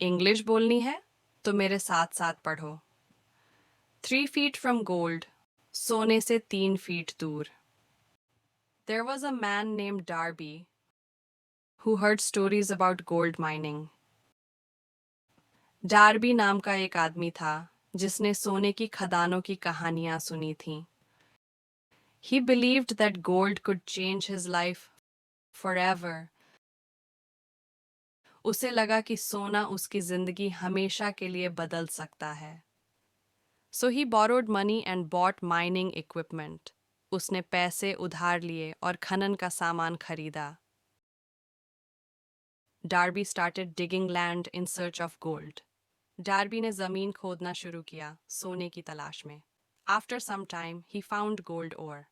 English बोलनी है तो मेरे साथ साथ पढ़ो। 3 feet from gold, सोने से 3 feet दूर। There was a man named Darby who heard stories about gold mining. Derby नाम का एक आदमी था जिसने सोने की खदानों की कहानियां सुनी थीं। He believed that gold could change his life forever. उसे लगा कि सोना उसकी जिंदगी हमेशा के लिए बदल सकता है। So he borrowed money and bought mining equipment. उसने पैसे उधार लिए और खनन का सामान खरीदा। Darby started digging land in search of gold. Derby ने जमीन खोदना शुरू किया सोने की तलाश में। After some time, he found gold ore.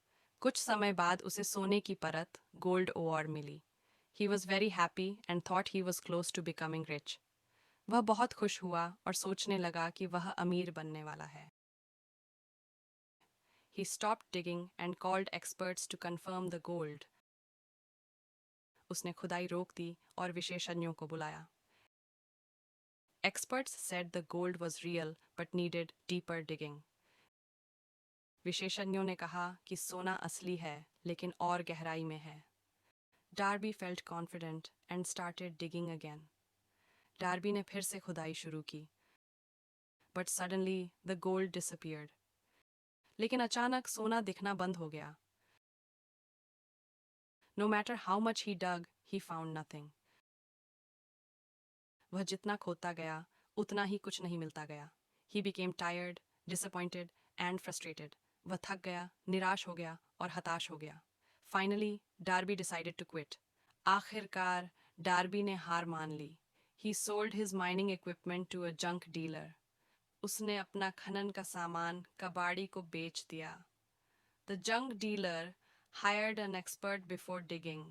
कुछ समय बाद उसे सोने की परत gold ore milli. He was very happy and thought he was close to becoming rich. वह बहुत खुश हुआ और सोचने लगा कि वह अमीर बनने वाला है। He stopped digging and called experts to confirm the gold. उसने खुदाई रोक दी और विशेषज्ञों को बुलाया। Experts said the gold was real but needed deeper digging. विशेषज्ञों ने कहा कि सोना असली है लेकिन और गहराई में है। Darby felt confident and started digging again. Derby ने फिर से खुदाई शुरू की। But suddenly the gold disappeared. लेकिन अचानक सोना दिखना बंद हो गया। No matter how much he dug, he found nothing. वह जितना खोदता गया, उतना ही कुछ नहीं मिलता गया। He became tired, disappointed and frustrated. वह थक गया, निराश हो गया और हताश हो गया। Finally, Darby decided to quit. आखिरकार, डार्बी ने हार मान ली। He sold his mining equipment to a junk dealer. उसने अपना खनन का सामान कबाड़ी को बेच दिया। The junk dealer hired an expert before digging.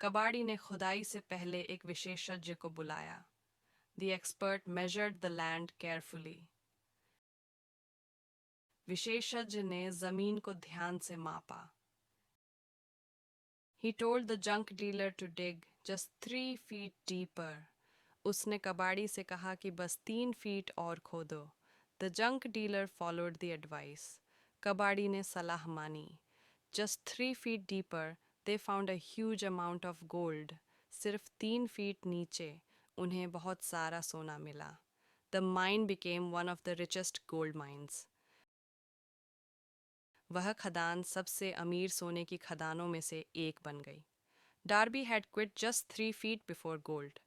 कबाड़ी ने खुदाई से पहले एक विशेषज्ञ को बुलाया। The expert measured the land carefully. विशेषज्ञ ने जमीन को ध्यान से मापा। He told the junk dealer to dig just 3 feet deeper. उसने कबाड़ी से कहा कि बस 3 फीट और खोदो। The junk dealer followed the advice. कबाड़ी ने सलाह मानी। Just 3 feet deeper, they found a huge amount of gold. सिर्फ 3 फीट नीचे उन्हें बहुत सारा सोना मिला। The mine became one of the richest gold mines. वह खदान सबसे अमीर सोने की खदानों में से एक बन गई। Derby had quit just 3 feet before gold.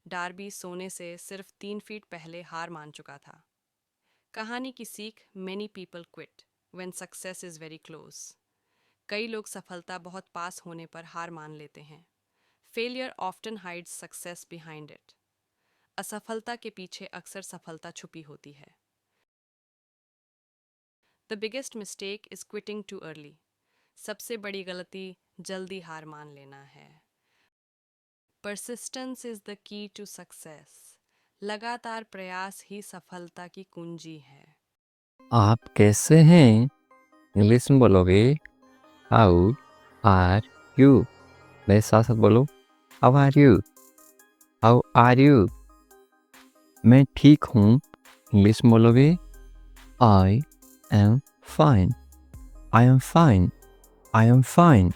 Derby सोने से सिर्फ 3 फीट पहले हार मान चुका था। कहानी की सीख many people quit when success is very close. कई लोग सफलता बहुत पास होने पर हार मान लेते हैं। Failure often hides success behind it. असफलता के पीछे अक्सर सफलता छुपी होती है। The biggest mistake is quitting too early. सबसे बड़ी गलती जल्दी हार मान लेना है। Persistence is the key to success. लगातार प्रयास ही सफलता की कुंजी है। आप कैसे हैं? इंग्लिश में बोलोगे हाउ आर यू। मेरे साथ साथ बोलो how are you, how are you. मैं ठीक हूँ। इंग्लिश में बोलोगे I am fine, I am fine, I am fine.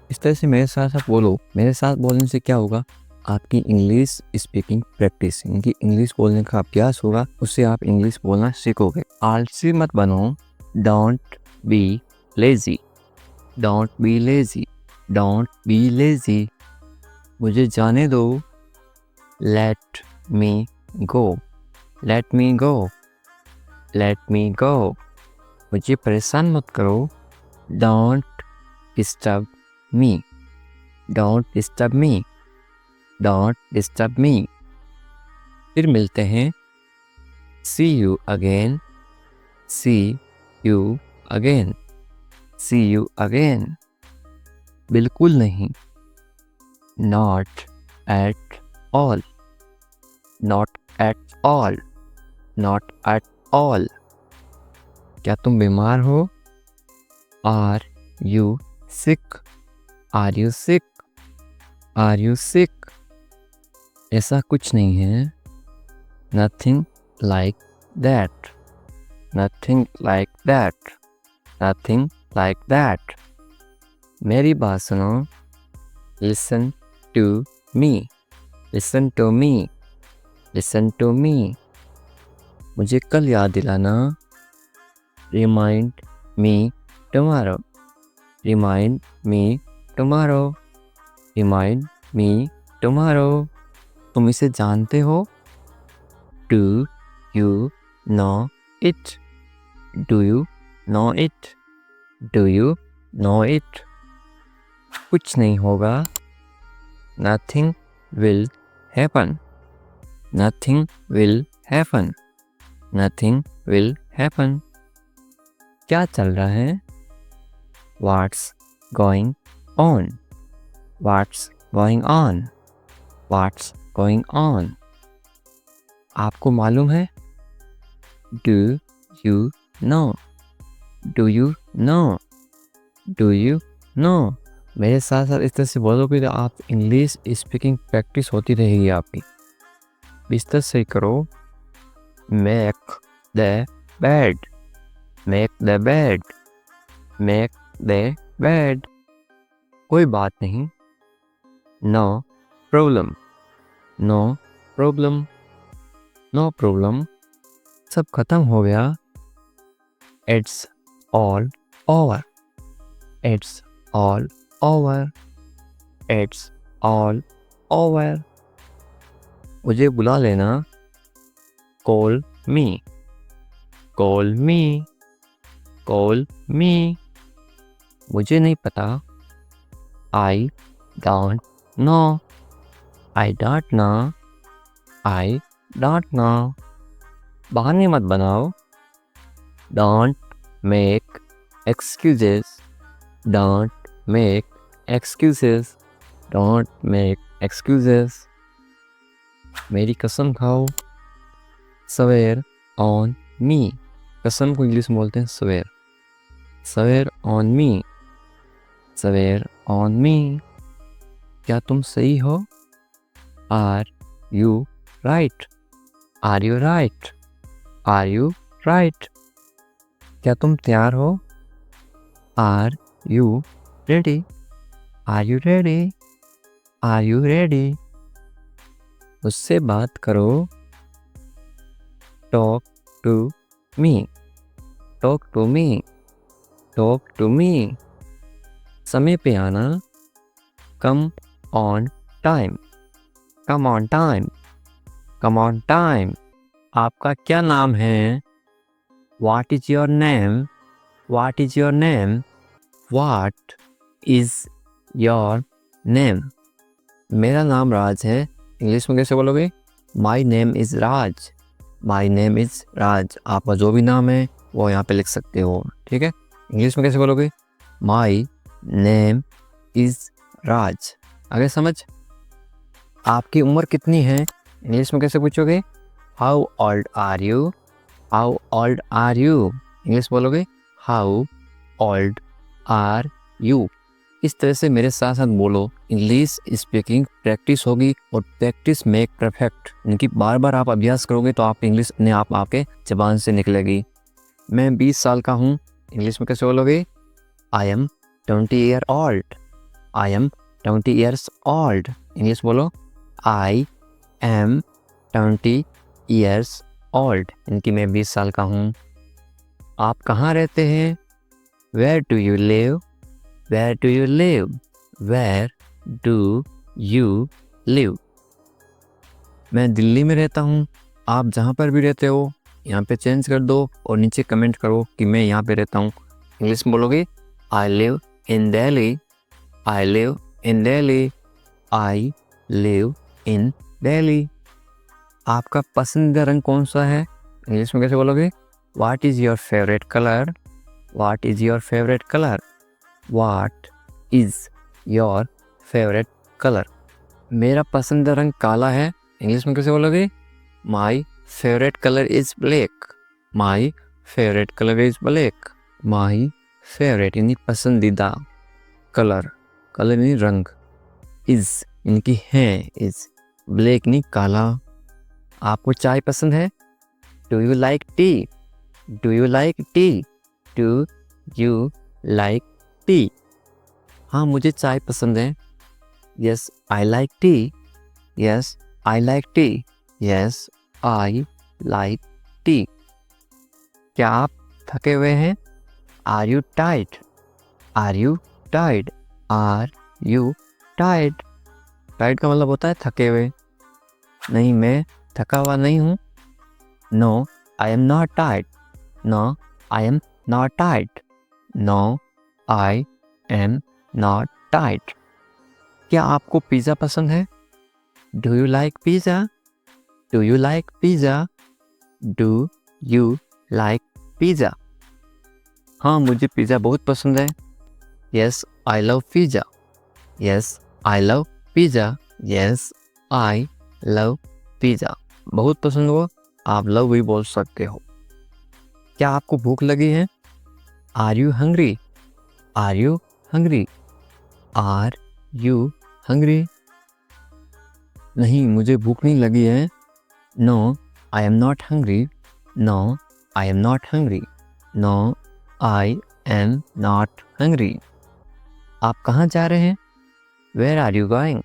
इस तरह से मेरे साथ साथ बोलो। मेरे साथ बोलने से क्या होगा? आपकी इंग्लिश स्पीकिंग प्रैक्टिस, इनकी इंग्लिश बोलने का अभ्यास होगा, उससे आप इंग्लिश बोलना सीखोगे। आलसी मत बनो। Don't be lazy, don't be lazy, don't be lazy. मुझे जाने दो। Let me go, let me go, let me go. मुझे परेशान मत करो। Don't disturb me, don't disturb me, don't disturb me. फिर मिलते हैं। See you again, see you again, see you again. बिल्कुल नहीं। Not at all, not at all, not at all. क्या तुम बीमार हो? Are you sick, are you sick, are you sick. ऐसा कुछ नहीं है। Nothing like that, nothing like that, nothing like that. मेरी बात सुनो। Listen to me, listen to me, listen to me. मुझे कल याद दिलाना। Remind me tomorrow, remind me tomorrow, remind me tomorrow. तुम इसे जानते हो? Do you know it, do you know it, do you know it. कुछ नहीं होगा। Nothing will happen, nothing will happen, nothing will happen. क्या चल रहा है? What's going on, what's going on, what's going on. आपको मालूम है? Do you no, do you no, do you no. मेरे साथ साथ इस तरह से बोलोगे तो आप इंग्लिश स्पीकिंग प्रैक्टिस होती रहेगी आपकी। बिस्तर सही करो। Make the bed, make the bed, make the bed. कोई बात नहीं। No problem, no problem, no problem. सब खत्म हो गया। It's all over, it's all over, it's all over. मुझे बुला लेना। Call me, call me, call me. मुझे नहीं पता। I don't know, I don't know, I don't know. बहाने मत बनाओ। Don't make excuses, don't make excuses, don't make excuses. मेरी कसम खाओ। स्वेयर ऑन मी, कसम को इंग्लिश में बोलते हैं swear, swear on me, swear on me. क्या तुम सही हो? Are you right, are you right, are you right. क्या तुम तैयार हो? Are you ready, are you ready, are you ready. मुझसे बात करो। Talk to me, talk to me, talk to me. समय पे आना। Come on time, come on time, come on time. आपका क्या नाम है? What is your name, what is your name, what is your name. मेरा नाम राज है। इंग्लिश में कैसे बोलोगे? My name is Raj, my name is Raj. आपका जो भी नाम है वो यहाँ पे लिख सकते हो, ठीक है। इंग्लिश में कैसे बोलोगे? माई नेम इज राज। आगे समझ। आपकी उम्र कितनी है? इंग्लिश में कैसे पूछोगे? How old are you, how old are you. English बोलोगे हाउ ओल्ड आर यू। इस तरह से मेरे साथ साथ बोलो। इंग्लिश स्पीकिंग प्रैक्टिस होगी और प्रैक्टिस मेक परफेक्ट। इनकी बार बार आप अभ्यास करोगे तो आप इंग्लिश अपने आप आपके जबान से निकलेगी। मैं 20 साल का हूँ। इंग्लिश में कैसे बोलोगे? I M 20 year old, I am 20 years old. English बोलो आई एम 20 ईयर्स ओल्ड। इनकी मैं 20 साल का हूँ। आप कहाँ रहते हैं? Where do you live, where do you live, where do you live. मैं दिल्ली में रहता हूँ। आप जहाँ पर भी रहते हो यहाँ पे चेंज कर दो और नीचे कमेंट करो कि मैं यहाँ पे रहता हूँ। इंग्लिश में बोलोगे I live in Delhi, I live in Delhi, I live in Delhi. आपका पसंदीदा रंग कौन सा है? इंग्लिश में कैसे बोलोगे? What is your favourite colour, what is your favourite colour, what is your favourite colour. मेरा पसंदीदा रंग काला है। इंग्लिश में कैसे बोलोगे? My favourite colour is black, my favourite colour is black. My favourite यानी पसंदीदा, कलर, कलर यानी रंग, इज़ इनकी है, इज़ ब्लैक नहीं, काला। आपको चाय पसंद है? Do you like tea? Do you like tea? Do you like tea? हाँ, मुझे चाय पसंद है। Yes I like tea. Yes I like tea. Yes I like tea. क्या आप थके हुए हैं? Are you tired? Are you tired? Are you tired? Tired का मतलब होता है थके हुए। नहीं, मैं थका हुआ नहीं हूँ। No I am not tired. No I am not tired. No I am not tired. क्या आपको पिज़्ज़ा पसंद है? Do you like pizza? Do you like pizza? Do you like pizza? हाँ, मुझे पिज़्ज़ा बहुत पसंद है। Yes I love pizza. Yes I love pizza. Yes I love pizza. बहुत पसंद हो, आप लव भी बोल सकते हो। क्या आपको भूख लगी है? Are you hungry? Are you hungry? Are you hungry? नहीं, मुझे भूख नहीं लगी है। No I am not hungry. No I am not hungry. No I am not hungry. आप कहाँ जा रहे हैं? Where are you going?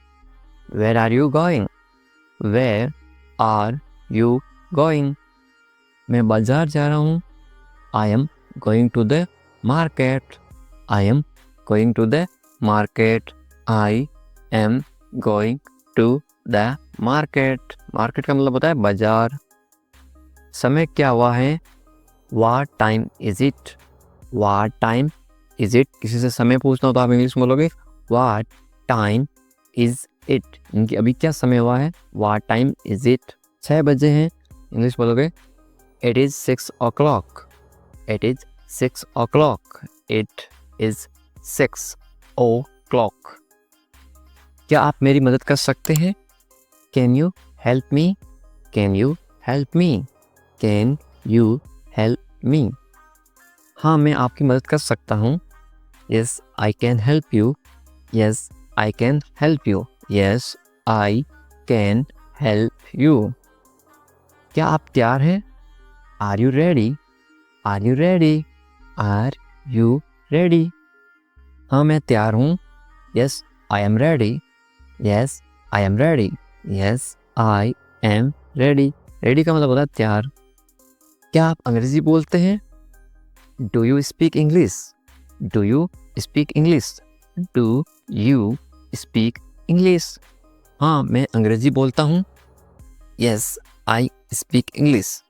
Where are you going? Where are you going? मैं बाजार जा रहा हूँ। I am going to the market. I am going to the market. I am going to the market. Market का मतलब होता है बाजार। समय क्या हुआ है? What time is it? What time is it? किसी से समय पूछना हो तो आप इंग्लिश में बोलोगे व्हाट टाइम इज इट। इनकी अभी क्या समय हुआ है? What time is it? 6 बजे हैं, इंग्लिश बोलोगे it is 6 o'clock। It is 6 o'clock। It is 6 o'clock। क्या आप मेरी मदद कर सकते हैं? Can you help me? Can you help me? Can you help me? हाँ, मैं आपकी मदद कर सकता हूँ। Yes I can help you. Yes I can help you. Yes I can help you. क्या आप तैयार हैं? Are you ready? Are you ready? Are you ready? हाँ, मैं तैयार हूँ। Yes I am ready. Yes I am ready. Yes I am ready. Ready का मतलब होता है तैयार। क्या आप अंग्रेजी बोलते हैं? Do you speak English? Do you speak English? Do you speak English? हाँ, मैं अंग्रेजी बोलता हूँ। Yes I speak English.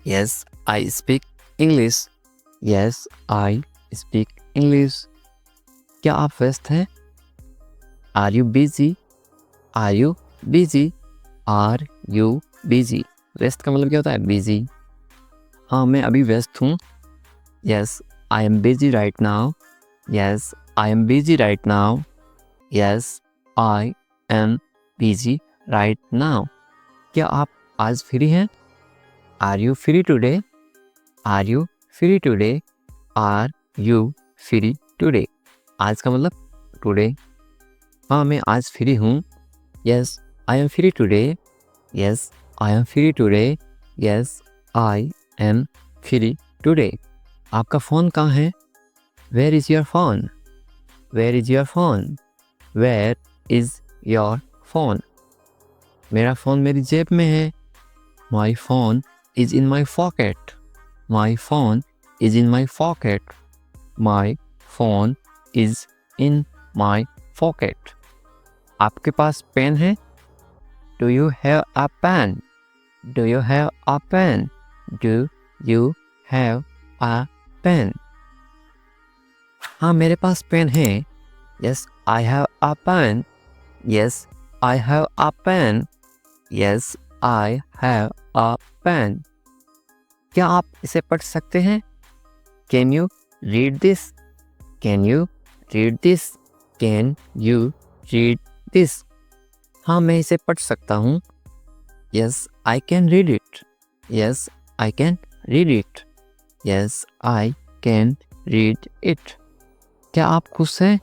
Yes I speak English. Yes I speak English. क्या आप व्यस्त हैं? Are you busy? Are you busy? Are you busy? व्यस्त का मतलब क्या होता है? बिजी। हाँ, मैं अभी व्यस्त हूँ। Yes I am busy right now. Yes I am busy right now. Yes I am busy right now. क्या आप आज फ्री हैं? Are you free today? Are you free today? Are you free today? आज का मतलब today. हाँ, मैं आज फ्री हूँ। Yes I am free today. Yes I am free today. Yes I am free today. आपका फ़ोन कहाँ है? Where is your phone? Where is your phone? Where is your phone? मेरा फ़ोन मेरी जेब में है। My phone is in my pocket. My phone is in my pocket. My phone is in my pocket. आपके पास pen है? Do you have a pen? Do you have a pen? Do you have a pen? हाँ, मेरे पास pen है। Yes I have a pen. Yes I have a pen. Yes I have a pen. क्या आप इसे पढ़ सकते हैं? Can you read this? Can you read this? Can you read this? हाँ, मैं इसे पढ़ सकता हूँ। Yes I can read it. Yes I can read it. Yes I can read it. क्या आप खुश हैं?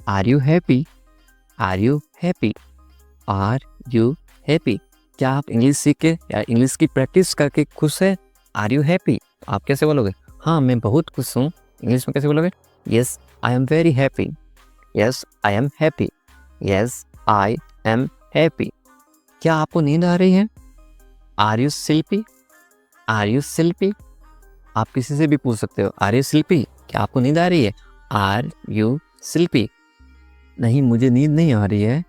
Are you happy? Are you happy? Are you happy. क्या आप इंग्लिश सीख के या इंग्लिश की प्रैक्टिस करके खुश है? Are you happy? आप कैसे बोलोगे? हाँ मैं बहुत खुश हूँ। इंग्लिश में कैसे बोलोगे? Yes I am very happy. Yes I am happy. Yes I am happy. क्या आपको नींद आ रही है? Are you sleepy? Are you sleepy? आप किसी से भी पूछ सकते हो, आर यू स्लीपी? क्या आपको नींद आ रही है? Are you sleepy? नहीं मुझे नींद नहीं आ रही है।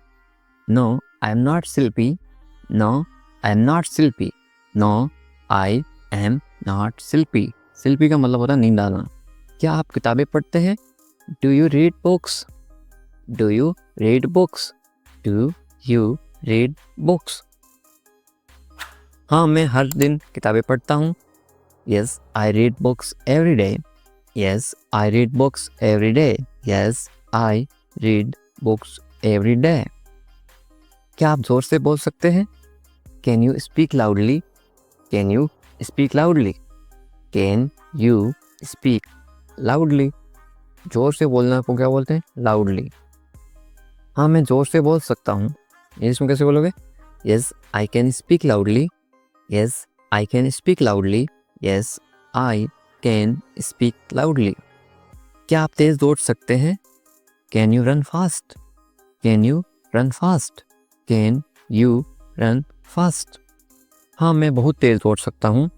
No I am not sleepy. No I am not sleepy. No I am not sleepy. Sleepy का मतलब होता है नींद आना। क्या आप किताबें पढ़ते हैं? Do you read books? Do you read books? Do you read books? हाँ मैं हर दिन किताबें पढ़ता हूँ। Yes I read books every day. Yes I read books every day. Yes I read books every day. क्या आप जोर से बोल सकते हैं? Can you speak loudly? Can you speak loudly? Can you speak loudly? जोर से बोलना को क्या बोलते हैं? लाउडली। हाँ मैं जोर से बोल सकता हूँ। इंग्लिश में कैसे बोलोगे? Yes I can speak loudly. Yes I can speak loudly. Yes I can speak loudly. क्या आप तेज दौड़ सकते हैं? Can you run fast? Can you run fast? Can you run fast? हाँ मैं बहुत तेज दौड़ सकता हूँ।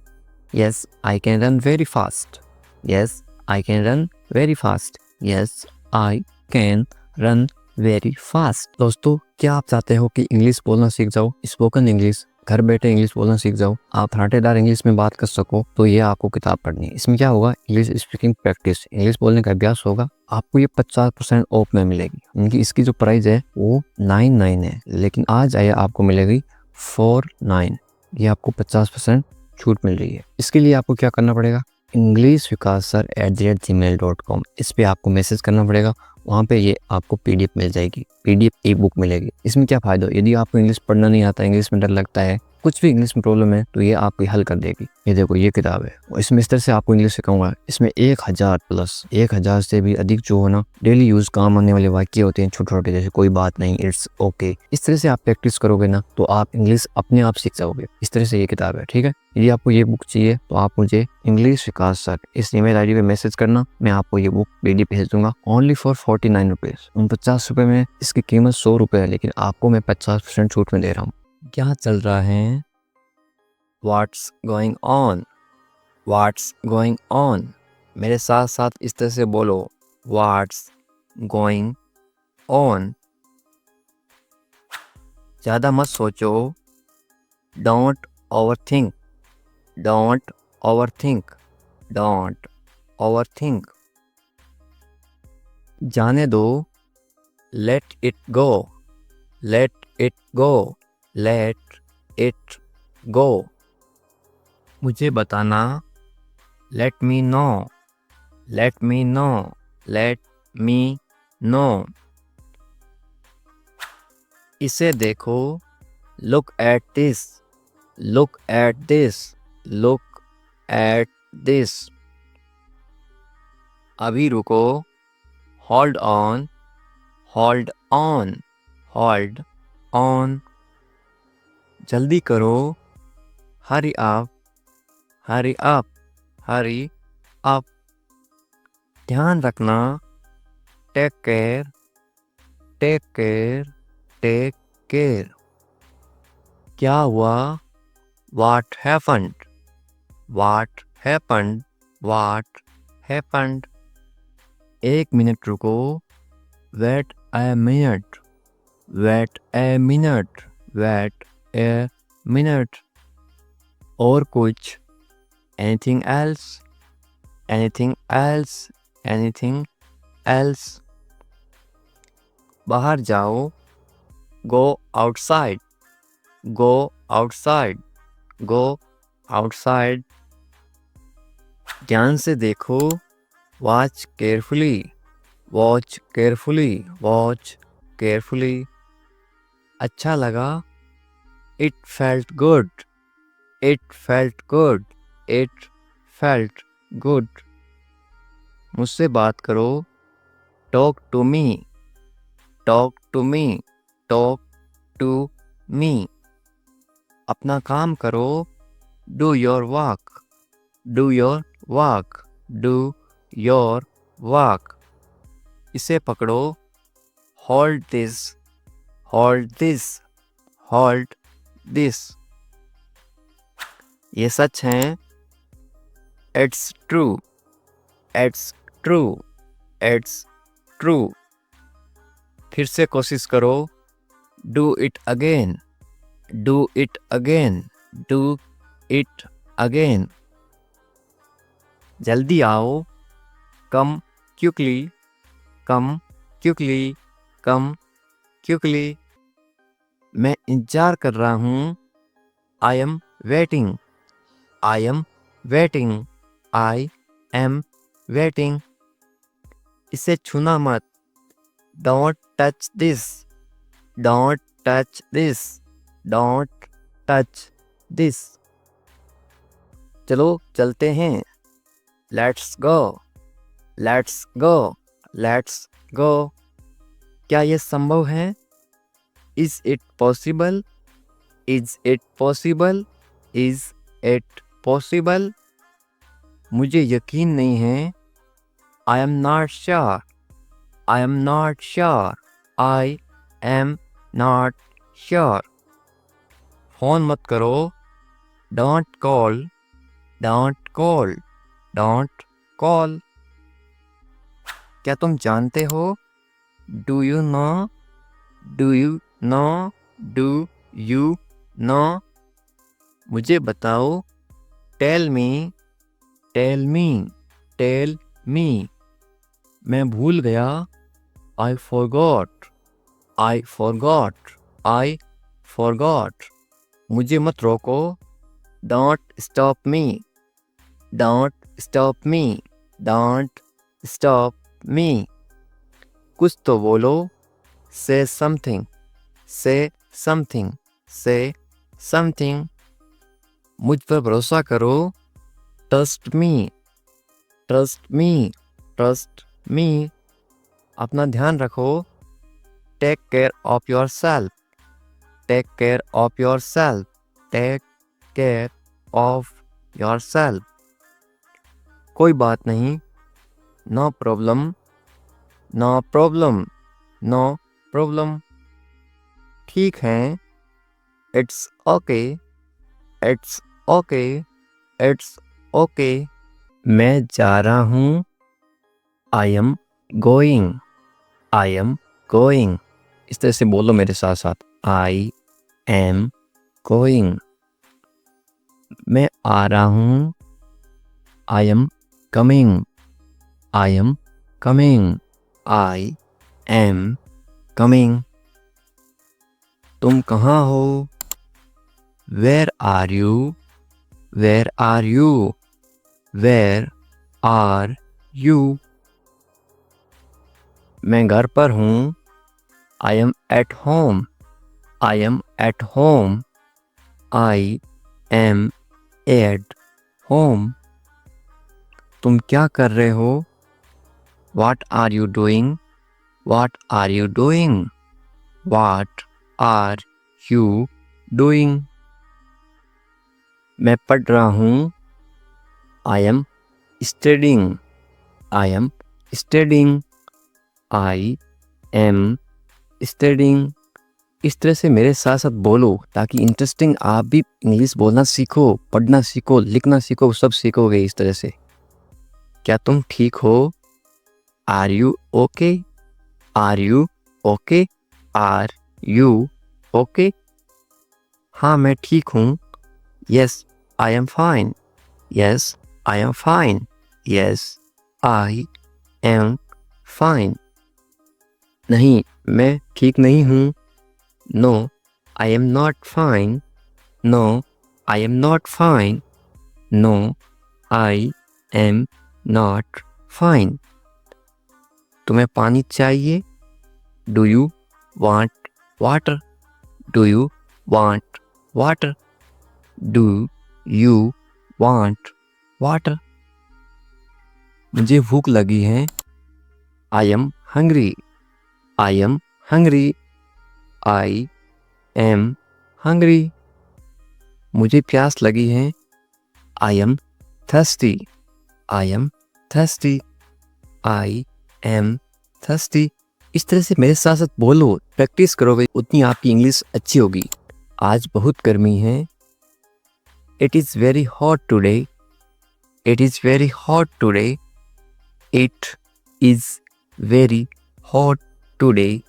Yes I can run very fast. Yes I can run very fast. Yes I can run very fast. दोस्तों क्या आप चाहते हो कि इंग्लिश बोलना सीख जाओ, स्पोकन इंग्लिश, घर बैठे इंग्लिश बोलना सीख जाओ, आप फराटेदार इंग्लिश में बात कर सको, तो ये आपको किताब पढ़नी है। इसमें क्या होगा? इंग्लिश स्पीकिंग प्रैक्टिस, इंग्लिश बोलने का अभ्यास होगा। आपको ये 50% ऑफ में मिलेगी। उनकी इसकी जो प्राइस है वो 99 है, लेकिन आज आया आपको मिलेगी 49। ये आपको 50% छूट मिल रही है। इसके लिए आपको क्या करना पड़ेगा? englishvikassar@gmail.com इस पे आपको मैसेज करना पड़ेगा। वहाँ पे ये आपको पीडीएफ मिल जाएगी, पीडीएफ ई बुक मिलेगी। इसमें क्या फ़ायदा? यदि आपको इंग्लिश पढ़ना नहीं आता, इंग्लिश में डर लगता है, कुछ भी इंग्लिश में प्रॉब्लम है, तो ये आपकी हल कर देगी। ये देखो ये किताब है, इसमें इस तरह से आपको इंग्लिश सिखाऊंगा। इसमें 1000 से भी अधिक जो है ना डेली यूज काम आने वाले वाक्य होते हैं, छोटे छोटे, जैसे कोई बात नहीं, इट्स ओके। इस तरह से आप प्रैक्टिस करोगे ना तो आप इंग्लिश अपने आप सीख जाओगे। इस तरह से ये किताब है, ठीक है। यदि आपको ये बुक चाहिए तो आप मुझे इंग्लिश विकास सर इस ईमेल आईडी पे मैसेज करना, मैं आपको ये बुक पीडीएफ भेज दूंगा ओनली फॉर 49 रुपीज। 49 में इसकी कीमत 100 रुपये है, लेकिन आपको मैं 50% छूट में दे रहा हूँ। क्या चल रहा है? What's going on? What's going on? मेरे साथ साथ इस तरह से बोलो, व्हाट्स गोइंग ऑन। ज़्यादा मत सोचो, don't overthink. Don't overthink. Don't overthink. जाने दो, let it go. Let it go. Let it go. मुझे बताना, let me know. Let me know. Let me know. इसे देखो, look at this. Look at this. Look at this. अभी रुको, hold on. Hold on. Hold on. जल्दी करो, hurry up. Hurry up. Hurry up. ध्यान रखना, take care. Take care. Take care. क्या हुआ? What happened? What happened? What happened? 1 minute रुको, wait a minute. Wait a minute. Wait a minute. और कुछ? Anything else? Anything else? Anything else? बाहर जाओ, go outside. Go outside. Go outside. ध्यान से देखो, watch carefully. Watch carefully. Watch carefully. अच्छा लगा, it felt good. It felt good. It felt good. मुझसे बात करो, talk to me. Talk to me. Talk to me. अपना काम करो, do your work, do your work, do your work. इसे पकड़ो, hold this, hold this, hold this. ये सच है, it's true, it's true, it's true. फिर से कोशिश करो, do it again, do it again, do it again. जल्दी आओ, कम क्विकली, कम क्विकली, कम क्विकली। मैं इंतजार कर रहा हूँ, I am waiting, I am waiting, I am waiting. इसे छूना मत, don't touch this, don't touch this, don't touch this. चलो चलते हैं, let's go, let's go, let's go. क्या ये संभव है? Is it possible, is it possible, is it possible. मुझे यकीन नहीं है, आई am not sure, I am not sure, I am not sure. Phone मत करो, don't call, don't call, don't call. क्या तुम जानते हो? Do you no, do you no, do you no. मुझे बताओ, tell me, tell me, tell me. मैं भूल गया, I forgot, I forgot, I forgot. मुझे मत रोको, don't stop me, don't stop me, don't stop me. कुछ तो बोलो, से समथिंग, से समथिंग, से समथिंग। मुझ पर भरोसा करो, trust me, trust me, trust me. अपना ध्यान रखो, take care of yourself, take care of yourself, take care of yourself. कोई बात नहीं, no problem, no problem, no problem. ठीक है, it's okay, it's okay, it's okay. मैं जा रहा हूँ, I am going, I am going. इस तरह से बोलो मेरे साथ साथ, आई एम गोइंग। मैं आ रहा हूँ, I am coming, I am coming, I am coming. तुम कहाँ हो? Where are you, where are you, where are you. मैं घर पर हूँ, I am at home, I am at home, I am at home. तुम क्या कर रहे हो? What are you doing? What are you doing? What are you doing? मैं पढ़ रहा हूँ, I am studying, I am studying, I am studying। इस तरह से मेरे साथ साथ बोलो ताकि इंटरेस्टिंग आप भी इंग्लिश बोलना सीखो, पढ़ना सीखो, लिखना सीखो, सब सीखोगे इस तरह से। क्या तुम ठीक हो? Are you okay? Are you okay? Are you okay? हाँ मैं ठीक हूँ। Yes, I am fine. Yes, I am fine. Yes, I am fine. नहीं, मैं ठीक नहीं हूँ। No, I am not fine. No, I am not fine. No, I am not fine. तुम्हें पानी चाहिए? Do you want water? Do you want water? Do you want water? मुझे भूख लगी है। I am hungry. I am hungry. I am hungry. मुझे प्यास लगी है। I am thirsty. I am thirsty. I am thirsty. इस तरह से मेरे साथ साथ बोलो, प्रैक्टिस करोगे, उतनी आपकी इंग्लिश अच्छी होगी। आज बहुत गर्मी है। It is very hot today. It is very hot today. It is very hot today.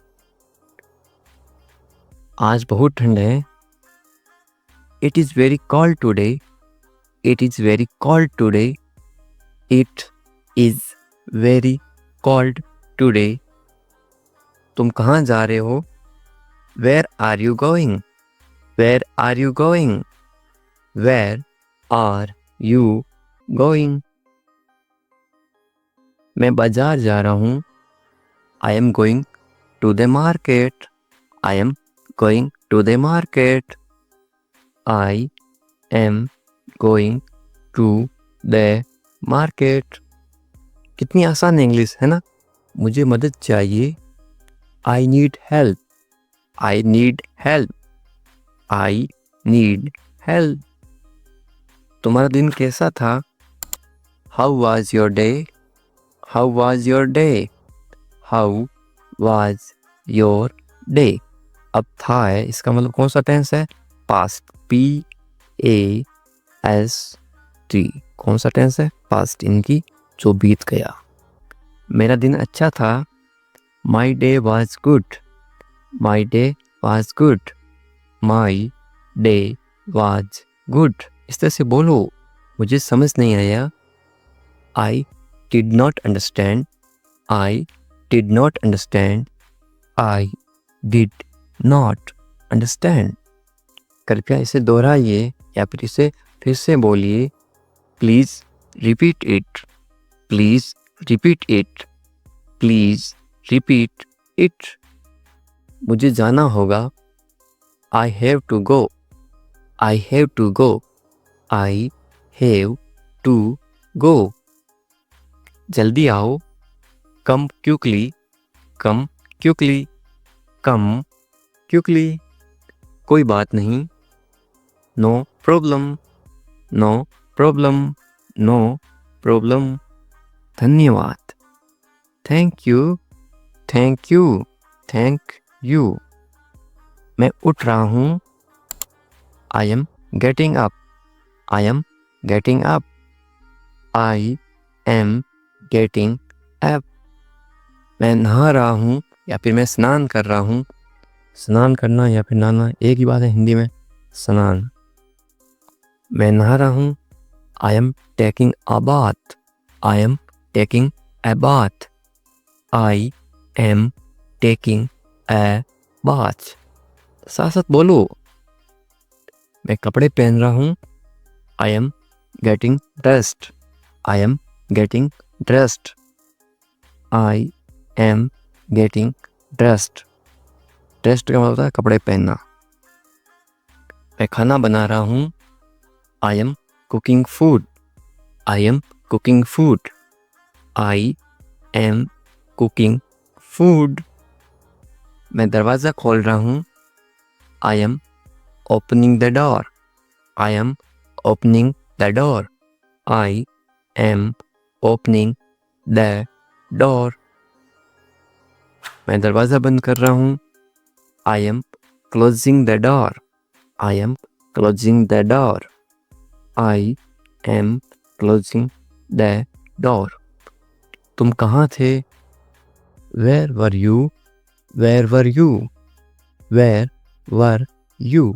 आज बहुत ठंड है। It is very cold today. It is very cold today. It is very cold today. तुम कहाँ जा रहे हो? Where are you going? Where are you going? Where are you going? मैं बाजार जा रहा हूँ। I am going to the market. I am going to the market. I am going to the market. कितनी आसान इंग्लिश है ना? मुझे मदद चाहिए। I need help. I need help. I need help. तुम्हारा दिन कैसा था? How was your day? How was your day? How was your day? अब था है, इसका मतलब कौन सा टेंस है? पास्ट। PAST। कौन सा टेंस है? पास्ट, इनकी जो बीत गया। मेरा दिन अच्छा था। My day was good. My day was good. My day was good. इस तरह से बोलो। मुझे समझ नहीं आया। I did not understand. I did not understand. I did not understand. कृपया इसे दोहराइए या फिर इसे फिर से बोलिए। Please repeat it. Please repeat it. Please repeat it. मुझे जाना होगा। I have to go. I have to go. I have to go. जल्दी आओ। Come quickly. Come quickly. Come quickly. कोई बात नहीं। No problem. No problem. No problem. धन्यवाद। Thank you. Thank you. Thank you. मैं उठ रहा हूँ। I am getting up. I am getting up. I am getting up. मैं नहा रहा हूँ या फिर मैं स्नान कर रहा हूँ। स्नान करना या फिर नहाना एक ही बात है हिंदी में। स्नान। मैं नहा रहा हूँ। I am taking a bath. I am taking a bath. I am taking a bath. साथ साथ बोलो। मैं कपड़े पहन रहा हूँ। I am getting dressed. I am getting dressed. I am getting dressed. Dressed का मतलब होता है कपड़े पहनना। मैं खाना बना रहा हूँ। I am cooking food. I am cooking food. I am cooking food. मैं दरवाज़ा खोल रहा हूँ। I am opening the door. I am opening the door. I am opening the door. मैं दरवाज़ा बंद कर रहा हूँ। I am closing the door. I am closing the door. I am closing the door. तुम कहाँ थे? Where were you? Where were you? Where were you?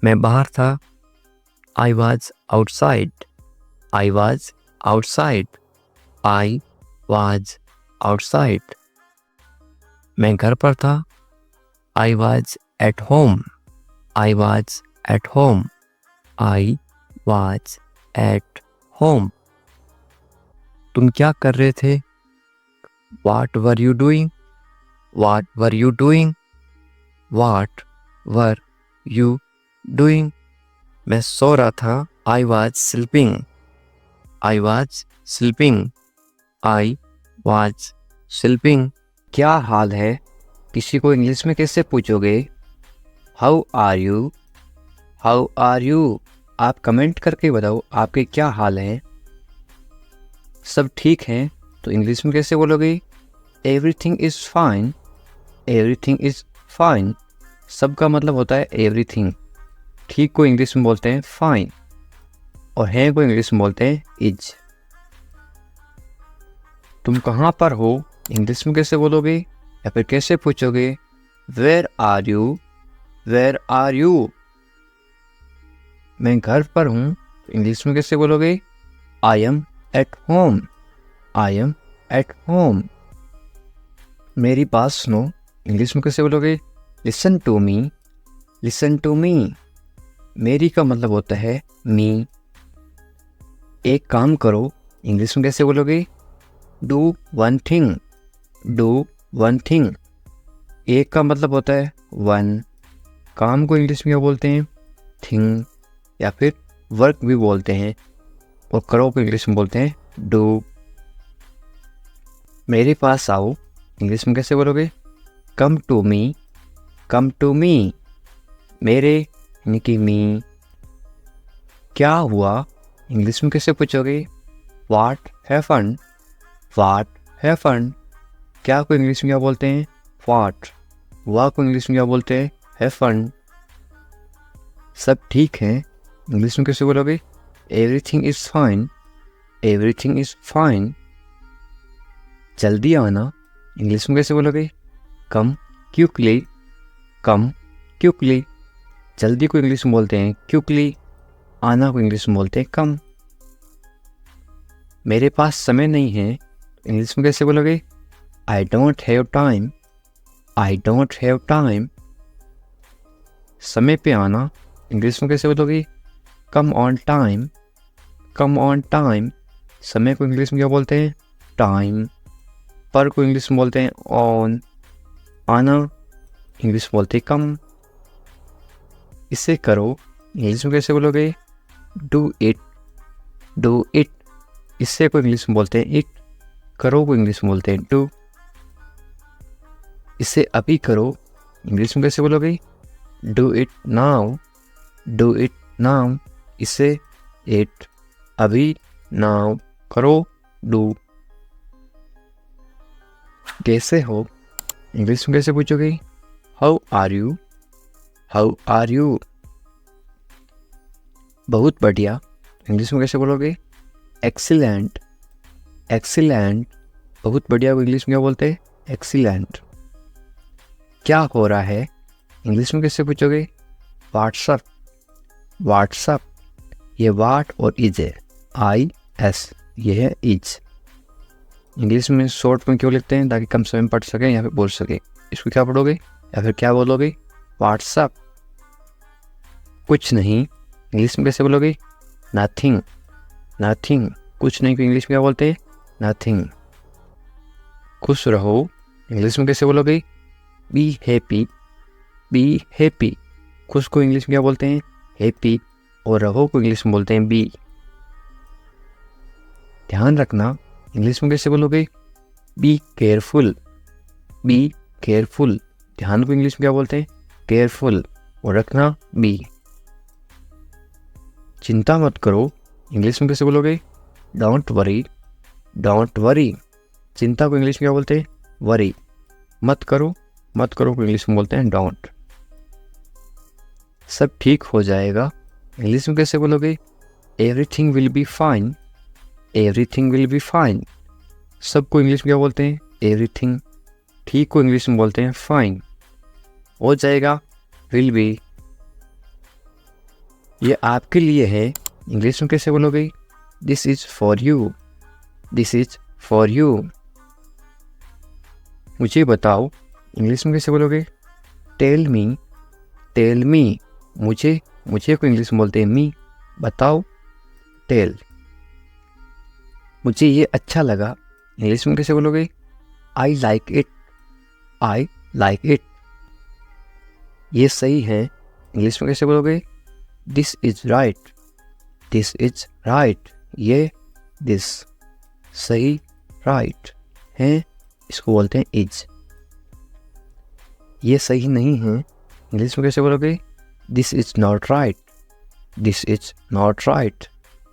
मैं बाहर था। I was outside. I was outside. I was outside. मैं घर पर था। I was at home. I was at home. I was at home. तुम क्या कर रहे थे? What were you doing? What were you doing? What were you doing? मैं सो रहा था। I was sleeping. I was sleeping. I was sleeping. क्या हाल है? किसी को इंग्लिश में कैसे पूछोगे? How are you? How are you? आप कमेंट करके बताओ आपके क्या हाल हैं। सब ठीक हैं तो इंग्लिश में कैसे बोलोगे? Everything is fine. Everything is fine. सब का मतलब होता है एवरीथिंग। ठीक को इंग्लिश में बोलते हैं फाइन और है को इंग्लिश में बोलते हैं इज। तुम कहाँ पर हो? इंग्लिश में कैसे बोलोगे या फिर कैसे पूछोगे? Where are you? Where are you? मैं घर पर हूँ तो इंग्लिश में कैसे बोलोगे? I am at home. I am at home. मेरी बात सुनो, इंग्लिश में कैसे बोलोगे? Listen to me. Listen to me. मेरी का मतलब होता है मी। एक काम करो, इंग्लिश में कैसे बोलोगे? Do one thing. Do one thing. एक का मतलब होता है वन। काम को इंग्लिश में क्या बोलते हैं? थिंग या फिर वर्क भी बोलते हैं। और करो को इंग्लिश में बोलते हैं डू। मेरे पास आओ, इंग्लिश में कैसे बोलोगे? Come to me. Come to me. मेरे यानी कि मी। क्या हुआ? इंग्लिश में कैसे पूछोगे? What happened. What happened. क्या को इंग्लिश में क्या बोलते हैं? व्हाट। हुआ को इंग्लिश में क्या बोलते हैं? हैपेंड। सब ठीक है, इंग्लिश में कैसे बोलोगे? Everything is fine. Everything is fine. जल्दी आना, इंग्लिश में कैसे बोलोगे? कम क्विकली। कम क्विकली। जल्दी को इंग्लिश में बोलते हैं क्विकली। आना को इंग्लिश में बोलते हैं कम। मेरे पास समय नहीं है, इंग्लिश में कैसे बोलोगे? I don't have time. I don't have time. समय पे आना, इंग्लिश में कैसे बोलोगे? कम on time. Come on time. समय को इंग्लिश में क्या बोलते हैं? टाइम। पर को इंग्लिश में बोलते हैं ऑन। आना इंग्लिश में बोलते हैं कम। इसे करो, इंग्लिश में कैसे बोलोगे? Do it. Do it. इससे को इंग्लिश में बोलते हैं इट। करो को इंग्लिश में बोलते हैं डू। इसे अभी करो, इंग्लिश में कैसे बोलोगे? Do it now. Do it now. इसे इट। अभी नाउ। करो डू। कैसे हो? इंग्लिश में कैसे पूछोगे? How are you? How are you? बहुत बढ़िया, इंग्लिश में कैसे बोलोगे? एक्सीलेंट। एक्सीलेंट। बहुत बढ़िया को इंग्लिश में क्या बोलते हैं? एक्सीलेंट। क्या हो रहा है? इंग्लिश में कैसे पूछोगे? व्हाट्सअप। व्हाट्सअप। ये वाट और इज है, आई एस, ये है इज। इंग्लिश में शॉर्ट में क्यों लिखते हैं? ताकि कम समय में पढ़ सकें या फिर बोल सके। इसको क्या पढ़ोगे या फिर क्या बोलोगे? व्हाट्सअप। कुछ नहीं, इंग्लिश में कैसे बोलोगे? नथिंग। नथिंग। कुछ नहीं को इंग्लिश में क्या बोलते हैं? नथिंग। खुश रहो, इंग्लिश में कैसे बोलोगे? Be happy. Be happy. खुश को इंग्लिश में क्या बोलते हैं? हैप्पी। और रहो को इंग्लिश में बोलते हैं बी। ध्यान रखना, इंग्लिश में कैसे बोलोगे? Be careful. Be careful. ध्यान को इंग्लिश में क्या बोलते हैं? केयरफुल। और रखना बी। चिंता मत करो, इंग्लिश में कैसे बोलोगे? Don't worry. Don't worry. चिंता को इंग्लिश में क्या बोलते हैं? वरी। मत करो। मत करो को इंग्लिश में बोलते हैं डोंट। सब ठीक हो जाएगा, इंग्लिश में कैसे बोलोगे? Everything will be fine. Everything will be fine. सबको इंग्लिश में क्या बोलते हैं? एवरीथिंग। ठीक को इंग्लिश में बोलते हैं फाइन। हो जाएगा विल बी। ये आपके लिए है, इंग्लिश में कैसे बोलोगे? This is for you. This is for you. मुझे बताओ, इंग्लिश में कैसे बोलोगे? Tell me. Tell me. मुझे को इंग्लिश में बोलते हैं मी। बताओ टेल। मुझे ये अच्छा लगा, इंग्लिश में कैसे बोलोगे? I like it. I like it. ये सही है, इंग्लिश में कैसे बोलोगे? This is right. This is right. ये दिस सही राइट है, इसको बोलते हैं इज। ये सही नहीं है, इंग्लिश में कैसे बोलोगे? This is not right. This is not right,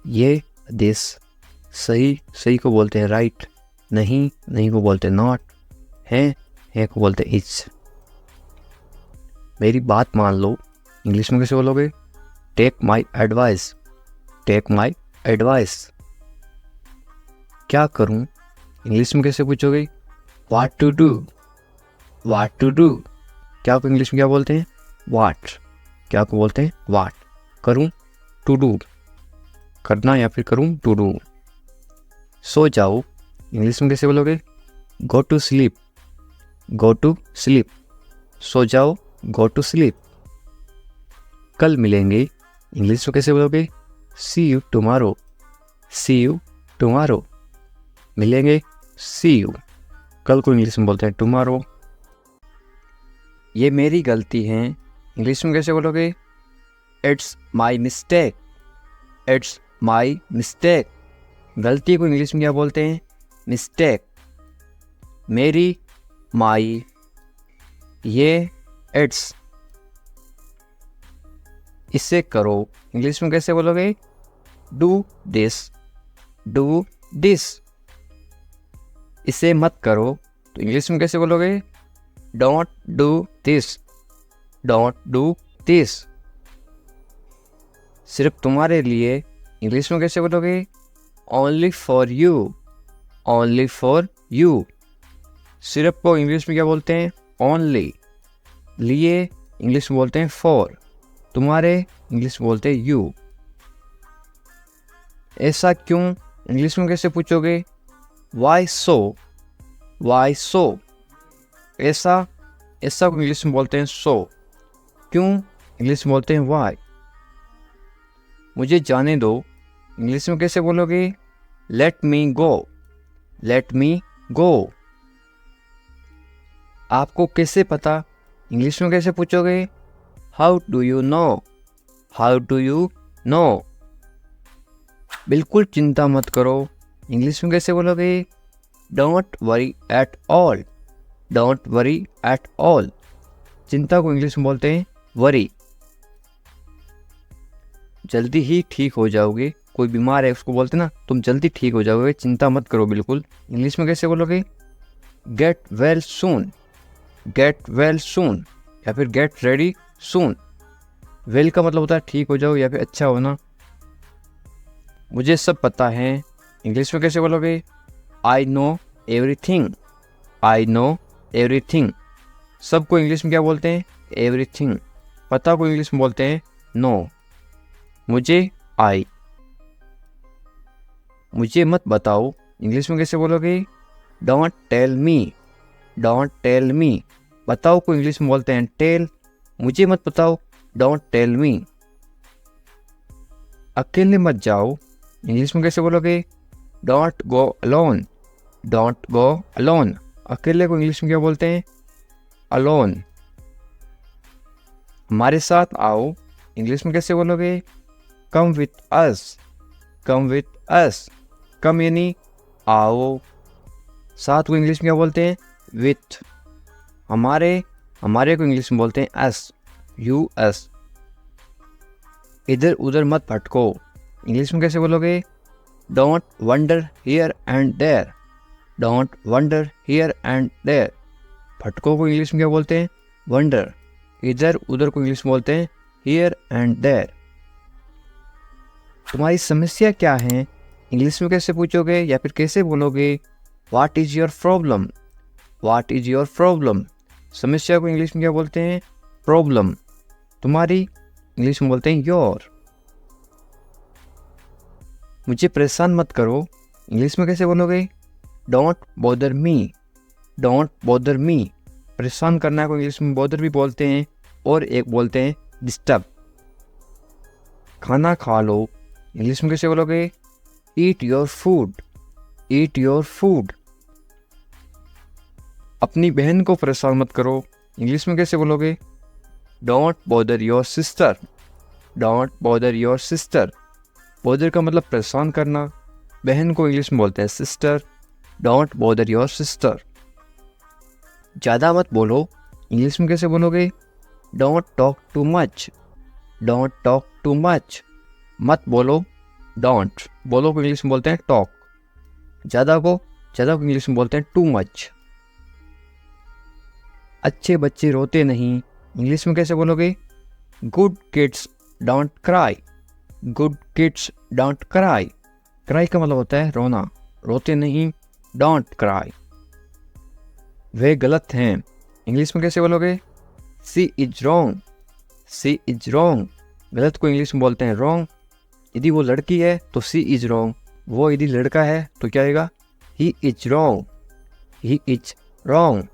ये दिस सही को बोलते हैं राइट, नहीं को बोलते हैं नॉट, है को बोलते हैं इज। मेरी बात मान लो, इंग्लिश में कैसे बोलोगे? Take my advice, take my advice. क्या करूं? इंग्लिश में कैसे पूछोगे? What to do, what to do. क्या को इंग्लिश में क्या बोलते हैं? व्हाट। क्या को बोलते हैं? व्हाट। करूं? टू डू, करना या फिर करूं? To do. सो जाओ, इंग्लिश में कैसे बोलोगे? Go to sleep, go to sleep. सो जाओ, गो टू स्लीप। कल मिलेंगे, इंग्लिश में कैसे बोलोगे? See you tomorrow, see you tomorrow. मिलेंगे, सी यू। कल को इंग्लिश में बोलते हैं टुमारो। ये मेरी गलती है, इंग्लिश में कैसे बोलोगे? It's my mistake, it's my mistake. गलती को इंग्लिश में क्या बोलते हैं? मिस्टेक। मेरी, माई, ये, इट्स। इसे करो, इंग्लिश में कैसे बोलोगे? Do this, do this. इसे मत करो, तो इंग्लिश में कैसे बोलोगे? Don't do this, don't do this. सिर्फ तुम्हारे लिए, इंग्लिश में कैसे बोलोगे? Only for you, only for you. सिर्फ को इंग्लिश में क्या बोलते हैं? ओनली। लिए इंग्लिश में बोलते हैं फॉर। तुम्हारे इंग्लिश में बोलते हैं यू। ऐसा क्यों, इंग्लिश में कैसे पूछोगे? वाई सो, वाई सो। ऐसा को इंग्लिश में बोलते हैं सो। क्यों, इंग्लिश में बोलते हैं वाई। मुझे जाने दो, इंग्लिश में कैसे बोलोगे? Let me go, let me गो। आपको कैसे पता, इंग्लिश में कैसे पूछोगे? How do you no, how do you no. बिल्कुल चिंता मत करो, इंग्लिश में कैसे बोलोगे? Don't worry at all, don't worry at all. चिंता को इंग्लिश में बोलते हैं वरी। जल्दी ही ठीक हो जाओगे, कोई बीमार है उसको बोलते ना तुम जल्दी ठीक हो जाओगे, चिंता मत करो बिल्कुल। इंग्लिश में कैसे बोलोगे? Get well soon, get well soon या फिर गेट रेडी सून। वेल का मतलब होता है ठीक हो जाओ या फिर अच्छा होना। मुझे सब पता है, इंग्लिश में कैसे बोलोगे? I know everything, I know everything. सबको इंग्लिश में क्या बोलते हैं? एवरीथिंग। पता को इंग्लिश में बोलते हैं नो। मुझे, आई। मुझे मत बताओ, इंग्लिश में कैसे बोलोगे? Don't tell me, don't tell me. बताओ को इंग्लिश में बोलते हैं टेल। मुझे मत बताओ, डोंट टेल मी। अकेले मत जाओ, इंग्लिश में कैसे बोलोगे? Don't go alone, don't go alone. अकेले को इंग्लिश में क्या बोलते हैं? अलोन। हमारे साथ आओ, इंग्लिश में कैसे बोलोगे? Come with us, come with us. कम यानी आओ, साथ को इंग्लिश में क्या बोलते हैं? विथ। हमारे को इंग्लिश में बोलते हैं अस, यू अस। इधर उधर मत भटको, इंग्लिश में कैसे बोलोगे? Don't wonder here and there, don't wonder here and there. भटको को इंग्लिश में क्या बोलते हैं? वंडर। इधर उधर को इंग्लिश में बोलते हैं हियर एंड देयर। तुम्हारी समस्या क्या है, इंग्लिश में कैसे पूछोगे या फिर कैसे बोलोगे? What is your problem, what is your problem. समस्या को इंग्लिश में क्या बोलते हैं? प्रॉब्लम। तुम्हारी इंग्लिश में बोलते हैं योर। मुझे परेशान मत करो, इंग्लिश में कैसे बोलोगे? Don't bother me, don't bother me. परेशान करना को इंग्लिश में बॉदर भी बोलते हैं और एक बोलते हैं डिस्टर्ब। खाना खा लो, इंग्लिश में कैसे बोलोगे? Eat your food, eat your food. अपनी बहन को परेशान मत करो, इंग्लिश में कैसे बोलोगे? Don't bother your sister, don't bother your sister. Bother का मतलब परेशान करना। बहन को इंग्लिश में बोलते हैं sister. Don't bother your sister. ज़्यादा मत बोलो, इंग्लिश में कैसे बोलोगे? Don't talk too much, don't talk too much. मत बोलो, डोंट। बोलो को इंग्लिश में बोलते हैं टॉक। ज़्यादा को इंग्लिश में बोलते हैं टू मच। अच्छे बच्चे रोते नहीं, इंग्लिश में कैसे बोलोगे? Good kids don't cry. Good kids don't cry. Cry का मतलब होता है रोना, रोते नहीं, डोंट क्राई। वे गलत हैं, इंग्लिश में कैसे बोलोगे? She is wrong. She is wrong. गलत को इंग्लिश में बोलते हैं रॉन्ग। यदि वो लड़की है तो सी इज रॉन्ग। वो यदि लड़का है तो क्या आएगा? He is wrong. He is wrong.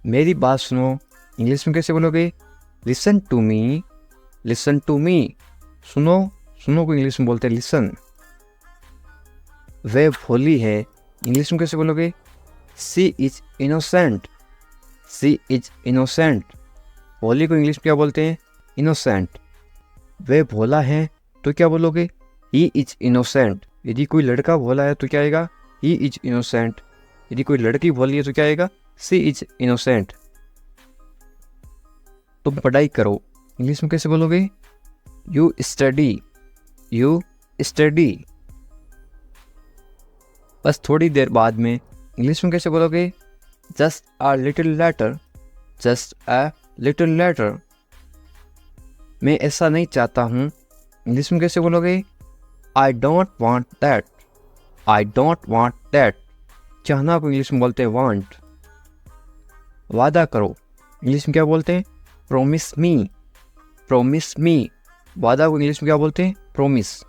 मेरी बात सुनो, इंग्लिश में कैसे बोलोगे? Listen to me. Listen to me. सुनो, सुनो को इंग्लिश में बोलते हैं लिसन। वे भोली है, इंग्लिश में कैसे बोलोगे? She is innocent. She is innocent. भोली को इंग्लिश में क्या बोलते हैं? इनोसेंट। वे भोला है तो क्या बोलोगे? He is innocent. यदि कोई लड़का भोला है तो क्या आएगा? He is innocent. यदि कोई लड़की भोली है तो क्या आएगा? सी इज इनोसेंट। तुम पढ़ाई करो, इंग्लिश में कैसे बोलोगे? You study. You study. बस थोड़ी देर बाद में, इंग्लिश में कैसे बोलोगे? Just a little letter. Just a little letter. मैं ऐसा नहीं चाहता हूँ, इंग्लिश में कैसे बोलोगे? I don't want that. I don't want that. चाहना को इंग्लिश में बोलते हैं वांट। वादा करो, इंग्लिश में क्या बोलते हैं? प्रोमिस मी। प्रोमिस मी। वादा को इंग्लिश में क्या बोलते हैं? प्रोमिस।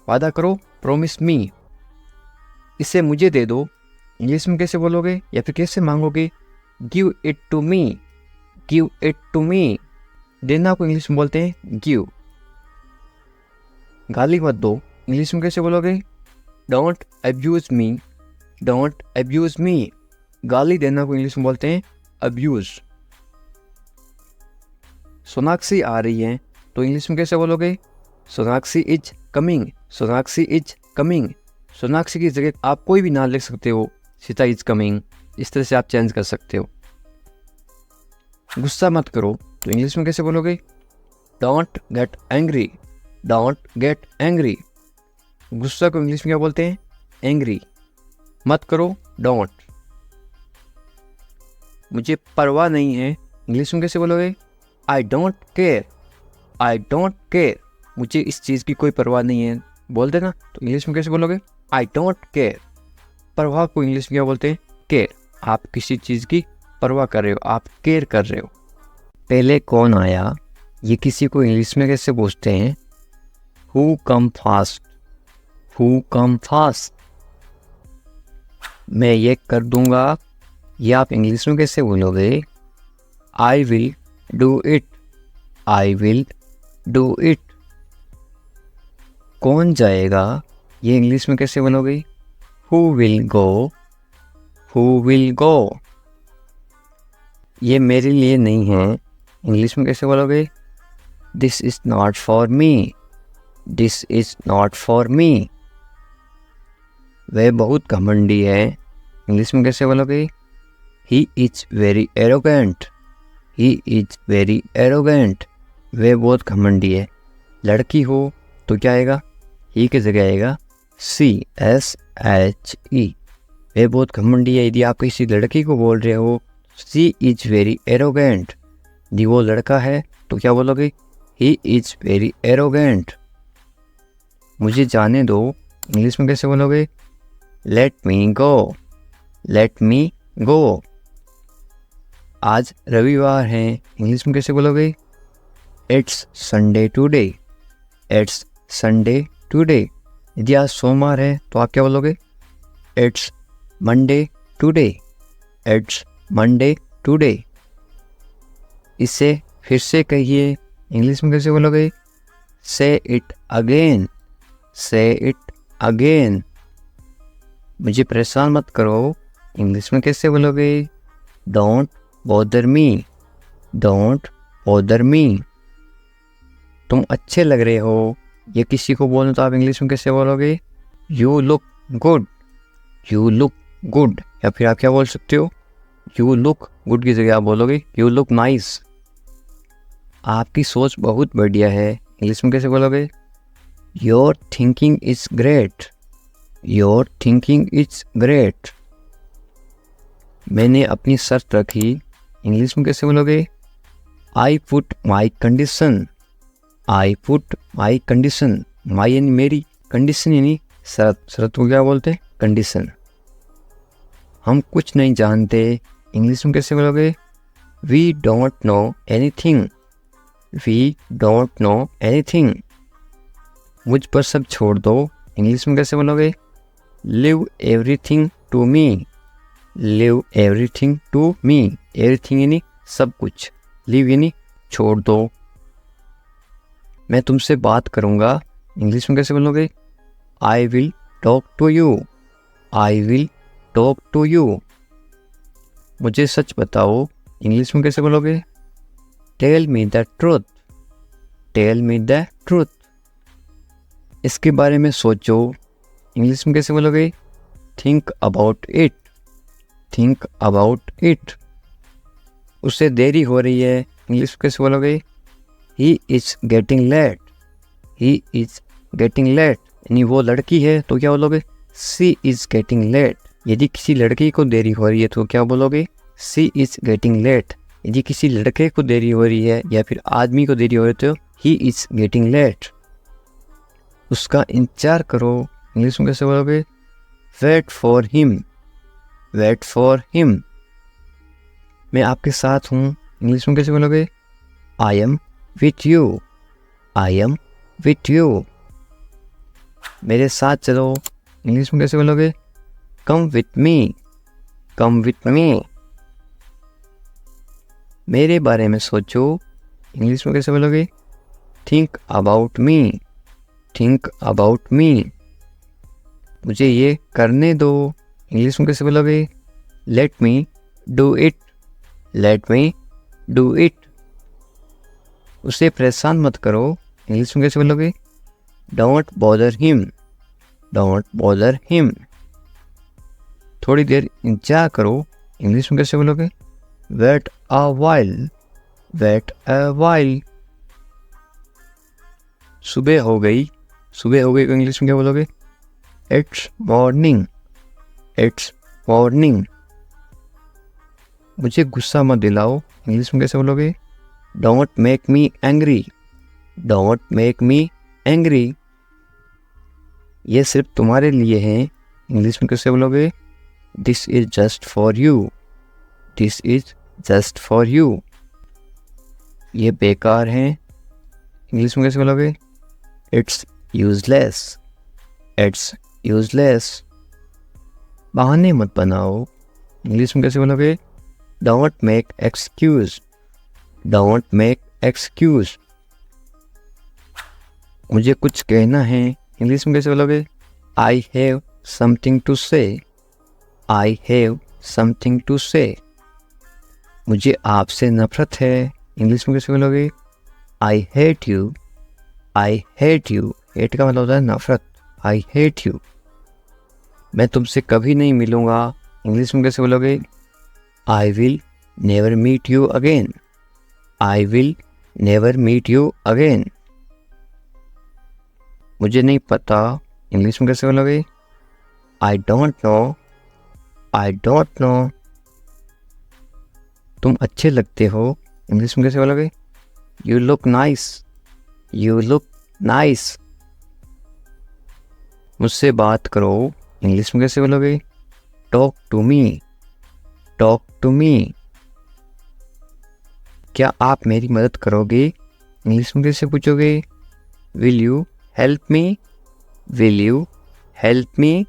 वादा करो, प्रोमिस मी। इसे मुझे दे दो, इंग्लिश में कैसे बोलोगे या फिर कैसे मांगोगे? Give it to me. Give it to me. देना को इंग्लिश में बोलते हैं गिव। गाली मत दो, इंग्लिश में कैसे बोलोगे? Don't abuse me. Don't abuse me. गाली देना को इंग्लिश में बोलते हैं अब्यूज। सोनाक्षी आ रही है तो इंग्लिश में कैसे बोलोगे? Sonakshi is coming. Sonakshi is coming. Sonakshi की जगह आप कोई भी नाम लिख सकते हो, सीता इज कमिंग, इस तरह से आप चेंज कर सकते हो। गुस्सा मत करो तो इंग्लिश में कैसे बोलोगे? Don't get angry. Don't get angry. गुस्सा को इंग्लिश में क्या बोलते हैं? एंग्री। मत करो, डोंट। मुझे परवाह नहीं है, इंग्लिश में कैसे बोलोगे? I don't care. I don't care. मुझे इस चीज़ की कोई परवाह नहीं है, बोल देना। तो इंग्लिश में कैसे बोलोगे? I don't care. परवाह को इंग्लिश में क्या बोलते हैं? केयर। आप किसी चीज़ की परवाह कर रहे हो, आप केयर कर रहे हो। पहले कौन आया, ये किसी को इंग्लिश में कैसे पूछते हैं? Who come fast. Who come fast. मैं ये कर दूंगा, ये आप इंग्लिश में कैसे बोलोगे? I will do it. I will do it. कौन जाएगा, ये इंग्लिश में कैसे बोलोगे? Who will go. Who will go. ये मेरे लिए नहीं है, इंग्लिश में कैसे बोलोगे? This is not for me. This is not for me. वह बहुत घमंडी है, इंग्लिश में कैसे बोलोगे? He is very arrogant. He is very arrogant. वह बहुत घमंडी है। लड़की हो तो क्या आएगा? ही की जगह आएगा CSHE। वह बहुत घमंडी है। यदि आप किसी लड़की को बोल रहे हो सी इज वेरी एरोगेंट, यदि वो लड़का है तो क्या बोलोगे? He is very arrogant. मुझे जाने दो, इंग्लिश में कैसे बोलोगे? Let me go. Let me गो। आज रविवार है, इंग्लिश में कैसे बोलोगे? It's Sunday today. It's Sunday today. यदि आज सोमवार है तो आप क्या बोलोगे? It's Monday today. It's Monday today. इसे फिर से कहिए, इंग्लिश में कैसे बोलोगे? से इट अगेन। से इट अगेन। मुझे परेशान मत करो, इंग्लिश में कैसे बोलोगे? Don't bother me. Don't bother me. तुम अच्छे लग रहे हो, ये किसी को बोलो तो आप इंग्लिश में कैसे बोलोगे? You look good. You look good. या फिर आप क्या बोल सकते हो? यू लुक गुड की जगह आप बोलोगे यू लुक नाइस। आपकी सोच बहुत बढ़िया है, इंग्लिश में कैसे बोलोगे? Your thinking is great, your thinking is great. मैंने अपनी शर्त रखी, इंग्लिश में कैसे बोलोगे? I put my condition, I put my condition. My यानी मेरी, कंडीशन यानी शर्त। शर्त को क्या बोलते? कंडीशन। हम कुछ नहीं जानते, इंग्लिश में कैसे बोलोगे? We don't know anything, we don't know anything. मुझ पर सब छोड़ दो, इंग्लिश में कैसे बोलोगे? Leave everything to me, leave everything to me. Everything यानी सब कुछ, लिव यानी छोड़ दो। मैं तुमसे बात करूँगा, इंग्लिश में कैसे बोलोगे? I will talk to you, I will talk to you. मुझे सच बताओ, इंग्लिश में कैसे बोलोगे? Tell me the truth, tell me the truth. इसके बारे में सोचो, इंग्लिश में कैसे बोलोगे? Think about it, think about it. उसे देरी हो रही है, इंग्लिश में कैसे बोलोगे? He is getting late, he is getting late. यानी वो लड़की है तो क्या बोलोगे? She is getting late. यदि किसी लड़की को देरी हो रही है तो क्या बोलोगे? She is getting late. यदि किसी लड़के को देरी हो रही है या फिर आदमी को देरी हो रही है तो ही इज गेटिंग लेट। उसका इंतजार करो, इंग्लिश में कैसे बोलोगे? Wait for him, wait for him. मैं आपके साथ हूँ, इंग्लिश में कैसे बोलोगे? I am with you, I am with you. मेरे साथ चलो, इंग्लिश में कैसे बोलोगे? Come with me, come with me. मेरे बारे में सोचो, इंग्लिश में कैसे बोलोगे? Think about me, think about me. मुझे ये करने दो, इंग्लिश में कैसे बोलोगे? Let me do it, let me do it. उसे परेशान मत करो, इंग्लिश में कैसे बोलोगे? Don't bother him, don't bother him. थोड़ी देर इंतजार करो, इंग्लिश में कैसे बोलोगे? Wait a while, wait a while. सुबह हो गई, सुबह हो गई को इंग्लिश में क्या बोलोगे? It's morning, it's morning. मुझे गुस्सा मत दिलाओ, इंग्लिश में कैसे बोलोगे? Don't make me angry, don't make me angry. ये सिर्फ तुम्हारे लिए है, इंग्लिश में कैसे बोलोगे? This is just for you, this is just for you. ये बेकार है, इंग्लिश में कैसे बोलोगे? It's useless, it's useless. बहाने मत बनाओ, इंग्लिश में कैसे बोलोगे? Don't make excuse, don't make excuse. मुझे कुछ कहना है, इंग्लिश में कैसे बोलोगे? आई हैव समथिंग टू से, आई हैव समथिंग टू से। मुझे आपसे नफरत है, इंग्लिश में कैसे बोलोगे? I hate you, I hate you. Hate का मतलब होता है नफरत, आई हेट यू। मैं तुमसे कभी नहीं मिलूँगा, इंग्लिश में कैसे बोलोगे? I will never meet you again, I will never meet you again. मुझे नहीं पता, इंग्लिश में कैसे बोलोगे? I don't know, I don't know. तुम अच्छे लगते हो, इंग्लिश में कैसे बोलोगे? You look nice, you look nice. मुझसे बात करो, इंग्लिश में कैसे बोलोगे? Talk to me, talk to me. क्या आप मेरी मदद करोगे, इंग्लिश में कैसे पूछोगे? Will you help me, will you help मी।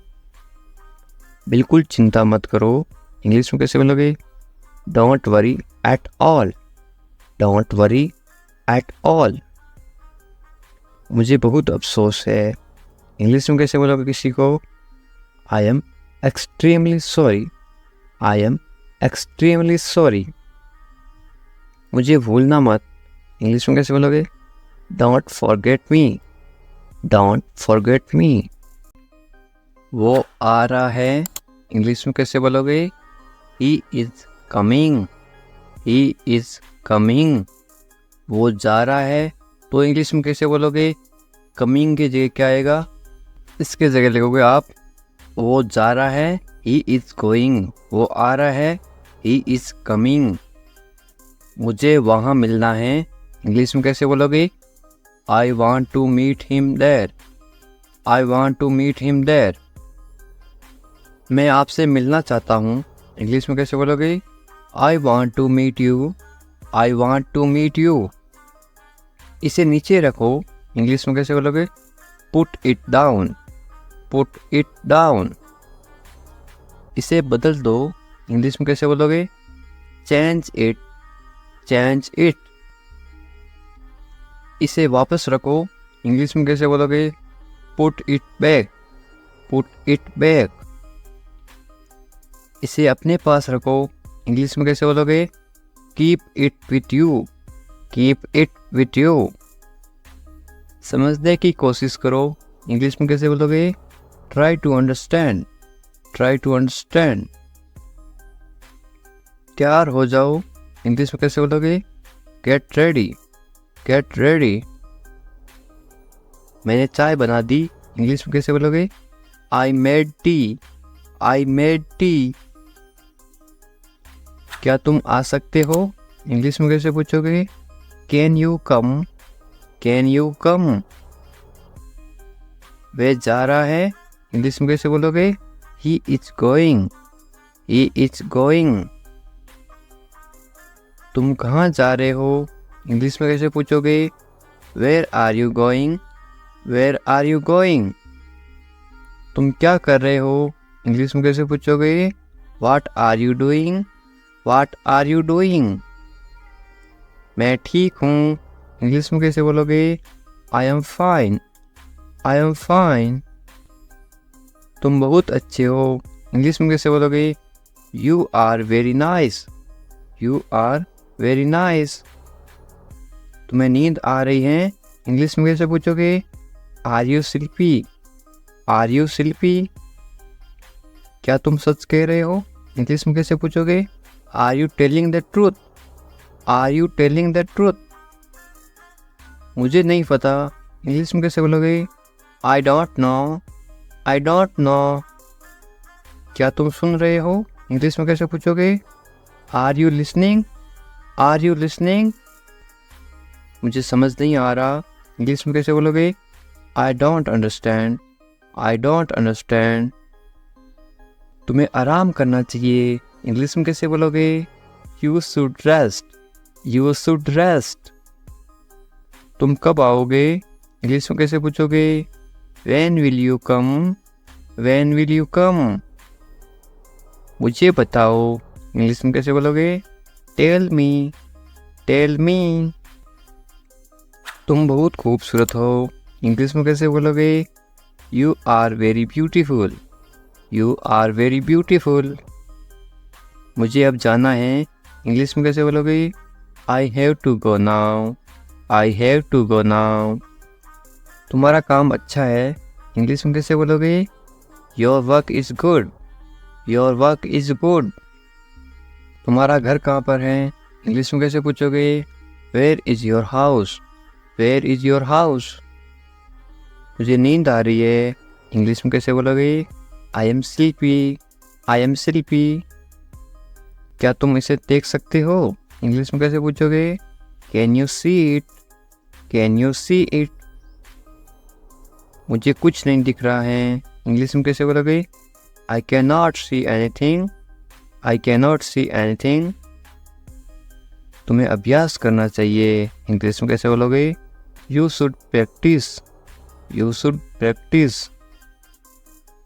बिल्कुल चिंता मत करो, इंग्लिश में कैसे बोलोगे? Don't worry at all, don't worry at all. मुझे बहुत अफसोस है, इंग्लिश में कैसे बोलोगे किसी को? I am extremely sorry, I am extremely sorry. मुझे भूलना मत, इंग्लिश में कैसे बोलोगे? Don't forget me, don't forget me. वो आ रहा है, इंग्लिश में कैसे बोलोगे? He is coming, he is coming. वो जा रहा है तो इंग्लिश में कैसे बोलोगे? कमिंग की जगह क्या आएगा? इसके जगह लिखोगे आप वो जा रहा है, ही इज़ गोइंग। वो आ रहा है, ही इज़ कमिंग। मुझे वहाँ मिलना है, इंग्लिश में कैसे बोलोगे? I want to meet him there. I want to meet him there. मैं आपसे मिलना चाहता हूँ, इंग्लिश में कैसे बोलोगे? I want to meet you. I want to meet you. इसे नीचे रखो, इंग्लिश में कैसे बोलोगे? Put it down. Put it down. इसे बदल दो, इंग्लिश में कैसे बोलोगे? Change it. Change it. इसे वापस रखो, इंग्लिश में कैसे बोलोगे? Put it back. Put it back. इसे अपने पास रखो, इंग्लिश में कैसे बोलोगे? Keep it with you. Keep it with you. समझने की कोशिश करो, इंग्लिश में कैसे बोलोगे? Try to understand. Try to understand. तैयार हो जाओ, इंग्लिश में कैसे बोलोगे? Get ready. Get ready. मैंने चाय बना दी, इंग्लिश में कैसे बोलोगे? I made tea. I made tea. क्या तुम आ सकते हो, इंग्लिश में कैसे पूछोगे? Can you come. Can you come. वह जा रहा है, इंग्लिश में कैसे बोलोगे? He is going. He is going. तुम कहाँ जा रहे हो, इंग्लिश में कैसे पूछोगे? Where are you going. Where are you going. तुम क्या कर रहे हो, इंग्लिश में कैसे पूछोगे? What are you doing. What are you doing. मैं ठीक हूँ, इंग्लिश में कैसे बोलोगे? I am fine. I am fine. तुम बहुत अच्छे हो, इंग्लिश में कैसे बोलोगे? You are very nice. You are very nice. तुम्हें नींद आ रही है, इंग्लिश में कैसे पूछोगे? Are you sleepy. Are you sleepy. क्या तुम सच कह रहे हो, इंग्लिश में कैसे पूछोगे? Are you telling the truth. Are you telling the truth. मुझे नहीं पता, इंग्लिश में कैसे बोलोगे? I don't know. I don't know. क्या तुम सुन रहे हो, इंग्लिश में कैसे पूछोगे? Are you listening. Are you listening. मुझे समझ नहीं आ रहा, इंग्लिश में कैसे बोलोगे? I don't understand. I don't understand. तुम्हें आराम करना चाहिए, इंग्लिश में कैसे बोलोगे? You should rest. You should rest. तुम कब आओगे, इंग्लिश में कैसे पूछोगे? When will you come? When will you come? मुझे बताओ, इंग्लिश में कैसे बोलोगे? Tell me. Tell me. तुम बहुत खूबसूरत हो, इंग्लिश में कैसे बोलोगे? You are very beautiful. You are very beautiful. मुझे अब जाना है, इंग्लिश में कैसे बोलोगे? I have to go now. I have to go now. तुम्हारा काम अच्छा है, इंग्लिश में कैसे बोलोगे? Your work is good. Your work is good. तुम्हारा घर कहाँ पर है, इंग्लिश में कैसे पूछोगे? Where is your house. Where is your house. मुझे नींद आ रही है, इंग्लिश में कैसे बोलोगे? I am sleepy. I am sleepy. क्या तुम इसे देख सकते हो, इंग्लिश में कैसे पूछोगे? Can you see it. Can you see it. मुझे कुछ नहीं दिख रहा है, इंग्लिश में कैसे बोलोगे? I can not see anything. I can not see anything. तुम्हें अभ्यास करना चाहिए, इंग्लिश में कैसे बोलोगे? You should practise. You should practise.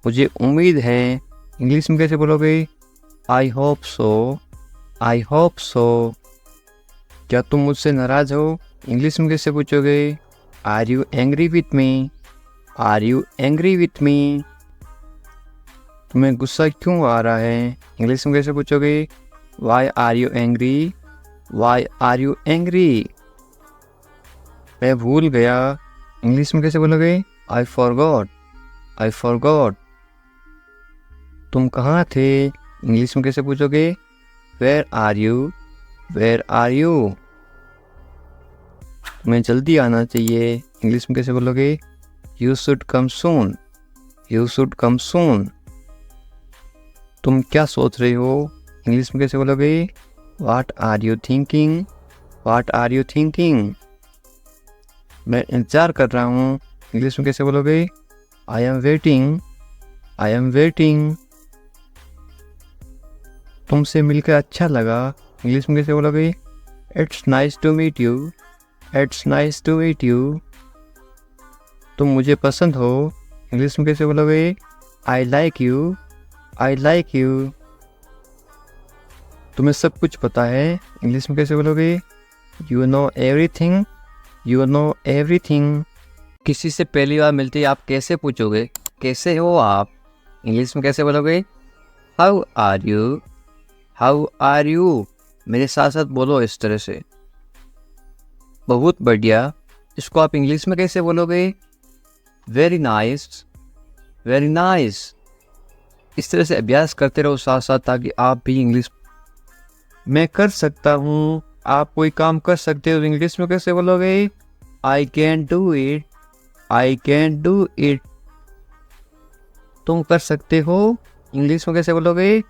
मुझे उम्मीद है, इंग्लिश में कैसे बोलोगे? I hope so. I hope so. क्या तुम मुझसे नाराज हो, इंग्लिश में कैसे पूछोगे? Are you angry with me. Are you angry with me. तुम्हें गुस्सा क्यों आ रहा है, इंग्लिश में कैसे पूछोगे? Why are you angry. Why are you angry. मैं भूल गया, इंग्लिश में कैसे बोलोगे? I forgot. I forgot. तुम कहाँ थे, इंग्लिश में कैसे पूछोगे? Where are you. Where are you. तुम्हें जल्दी आना चाहिए, इंग्लिश में कैसे बोलोगे? You should come soon, you should come soon. तुम क्या सोच रहे हो, इंग्लिश में कैसे बोलोगे? What are you thinking, what are you thinking. मैं इंतज़ार कर रहा हूँ, इंग्लिश में कैसे बोलोगे? I am waiting, I am waiting. तुमसे मिलकर अच्छा लगा, इंग्लिश में कैसे बोलोगे? It's nice to meet you, it's nice to meet you. तुम मुझे पसंद हो, इंग्लिश में कैसे बोलोगे? I like you, I like you. तुम्हें सब कुछ पता है, इंग्लिश में कैसे बोलोगे? You know everything, you know everything. किसी से पहली बार मिलते ही आप कैसे पूछोगे, कैसे हो आप? इंग्लिश में कैसे बोलोगे? How are you, how are you. मेरे साथ साथ बोलो इस तरह से। बहुत बढ़िया। इसको आप इंग्लिश में कैसे बोलोगे? Very nice, very nice. इस तरह से अभ्यास करते रहो साथ साथ, ताकि आप भी इंग्लिश। मैं कर सकता हूँ, आप कोई काम कर सकते हो, इंग्लिश में कैसे बोलोगे? I can do it, I can do it. तुम कर सकते हो, इंग्लिश में कैसे बोलोगे?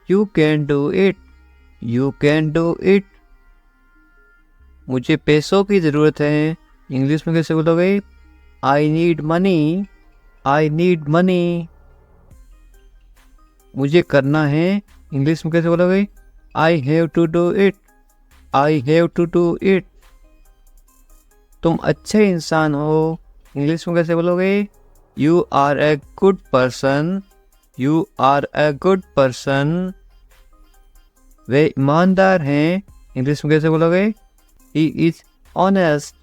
You can do it, you can do it. मुझे पैसों की ज़रूरत है, इंग्लिश में कैसे बोलोगे? I need money, I need money. मुझे करना है, इंग्लिश में कैसे बोलोगे? I have to do it, I have to do it. तुम अच्छे इंसान हो, इंग्लिश में कैसे बोलोगे? You are a good person, you are a good person. वे ईमानदार हैं, इंग्लिश में कैसे बोलोगे? He is honest,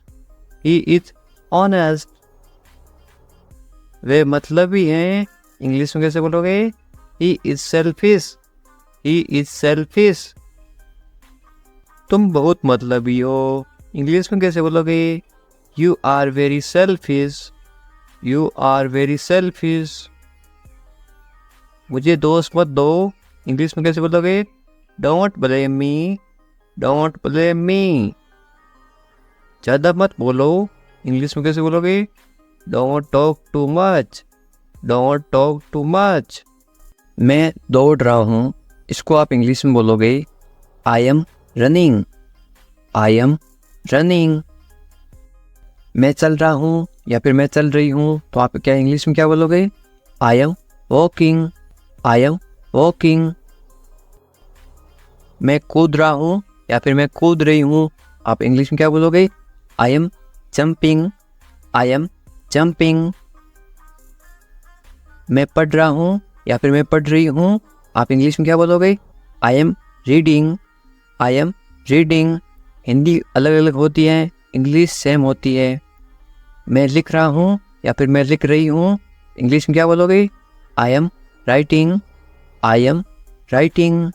he is honest. वे मतलबी हैं, इंग्लिश में कैसे बोलोगे? He is selfish, he is selfish. तुम बहुत मतलबी हो, इंग्लिश में कैसे बोलोगे? You are very selfish, you are very selfish. मुझे दोस्त मत दो, इंग्लिश में कैसे बोलोगे? Don't blame me, don't blame me. ज़्यादा मत बोलो, इंग्लिश में कैसे बोलोगे? Don't talk too much, don't talk too much. मैं दौड़ रहा हूँ, इसको आप इंग्लिश में बोलोगे? I am running, I am running. मैं चल रहा हूँ या फिर मैं चल रही हूँ, तो आप क्या इंग्लिश में क्या बोलोगे? I am walking, I am walking. मैं कूद रहा हूँ या फिर मैं कूद रही हूँ, आप इंग्लिश में क्या बोलोगे? I M jumping, I am jumping. मैं पढ़ रहा हूँ या फिर मैं पढ़ रही हूँ, आप इंग्लिश में क्या बोलोगे? I am reading, I am reading. Hindi अलग अलग होती है, इंग्लिश सेम होती है। मैं लिख रहा हूँ या फिर मैं लिख रही हूँ, इंग्लिश में क्या बोलोगे? I am writing, I am writing.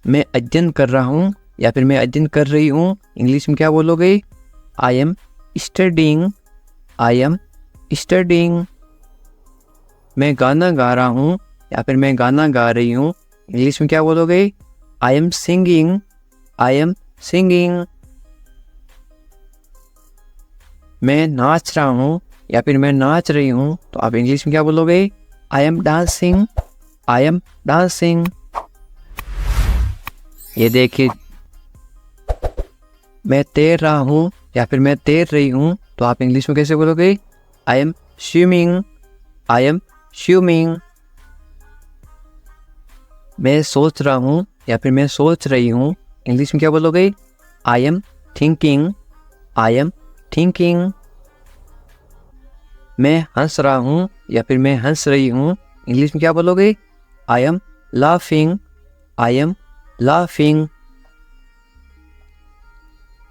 मैं अध्ययन कर रहा हूँ या फिर मैं अध्ययन कर रही हूँ, इंग्लिश में क्या बोलोगे? I am studying, I am studying. मैं गाना गा रहा हूँ या फिर मैं गाना गा रही हूँ, इंग्लिश में क्या बोलोगे? I am singing, I am singing. मैं नाच रहा हूँ या फिर मैं नाच रही हूँ, तो आप इंग्लिश में क्या बोलोगे? I M dancing, I am dancing. ये देखिए, मैं तैर रहा हूँ या फिर मैं तैर रही हूँ, तो आप इंग्लिश में कैसे बोलोगे? I M swimming, I am swimming. मैं सोच रहा हूँ या फिर मैं सोच रही हूँ, इंग्लिश में क्या बोलोगे? I am thinking, I am thinking. मैं हंस रहा हूँ या फिर मैं हंस रही हूँ, इंग्लिश में क्या बोलोगे? I am laughing, I am laughing.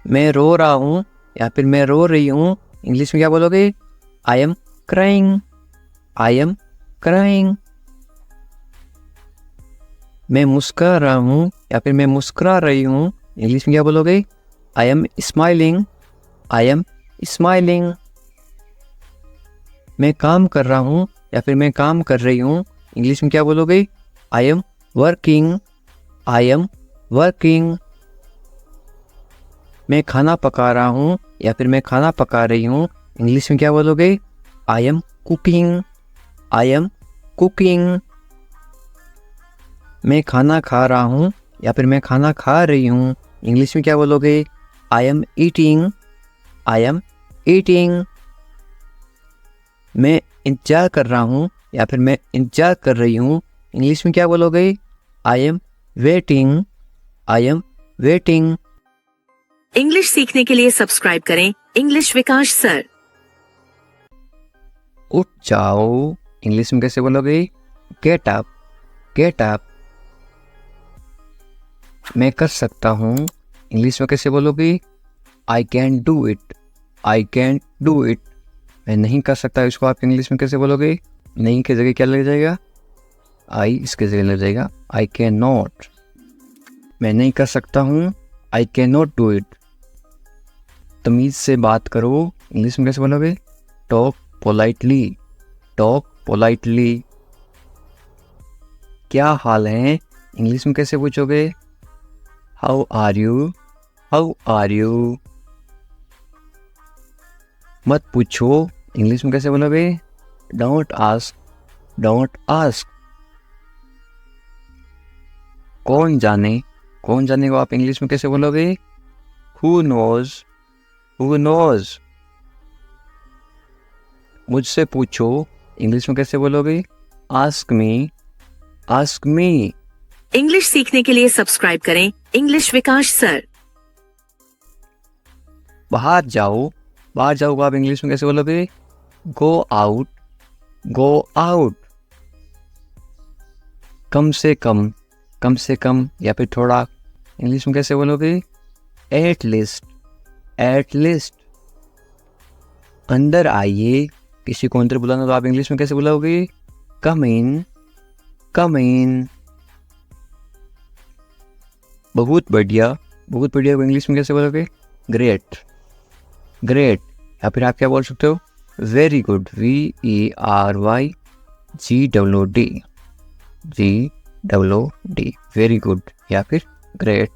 मैं रो रहा हूँ या फिर मैं रो रही हूँ, इंग्लिश में क्या बोलोगे? I am crying, I am crying. मैं मुस्कुरा रहा हूँ या फिर मैं मुस्कुरा रही हूँ, इंग्लिश में क्या बोलोगे? I am smiling, I am smiling. मैं काम कर रहा हूँ या फिर मैं काम कर रही हूँ, इंग्लिश में क्या बोलोगे? I am working, I am working. मैं खाना पका रहा हूँ या फिर मैं खाना पका रही हूँ, इंग्लिश में क्या बोलोगे? I am cooking, I am cooking. मैं खाना खा रहा हूँ या फिर मैं खाना खा रही हूँ, इंग्लिश में क्या बोलोगे? I am eating, I am eating. मैं इंतजार कर रहा हूँ या फिर मैं इंतजार कर रही हूँ, इंग्लिश में क्या बोलोगे? I am waiting, I am waiting. English सीखने के लिए सब्सक्राइब करें इंग्लिश विकास सर। उठ जाओ, इंग्लिश में कैसे बोलोगे? Get up, get up. मैं कर सकता हूँ, इंग्लिश में कैसे बोलोगे? I can do it, I can do it. मैं नहीं कर सकता, इसको आप इंग्लिश में कैसे बोलोगे? नहीं की जगह क्या लग जाएगा? आई इसके जगह लग जाएगा आई कैन नॉट। मैं नहीं कर सकता हूँ, I can not do it. तमीज़ से बात करो, इंग्लिश में कैसे बोलोगे? Talk politely, talk politely. क्या हाल है, इंग्लिश में कैसे पूछोगे? How are you, how are you. मत पूछो, इंग्लिश में कैसे बोलोगे? Don't ask, don't ask. कौन जाने, कौन जाने को आप इंग्लिश में कैसे बोलोगे? Who knows, who knows. मुझसे पूछो, इंग्लिश में कैसे बोलोगे? Ask me, ask me. English सीखने के लिए सब्सक्राइब करें इंग्लिश विकास सर। बाहर जाओ, बाहर जाओ को आप इंग्लिश में कैसे बोलोगे? Go out, go out. कम से कम, कम से कम या फिर थोड़ा, इंग्लिश में कैसे बोलोगे? At least, at least. अंदर आइए, किसी को अंदर बुलाना तो आप इंग्लिश में कैसे बुलाओगे? कम इन, कम इन। बहुत बढ़िया, बहुत बढ़िया को इंग्लिश में कैसे बोलोगे? Great, great. या फिर आप क्या बोल सकते हो? Very good, VERY GWD, GWD, very good या फिर ग्रेट।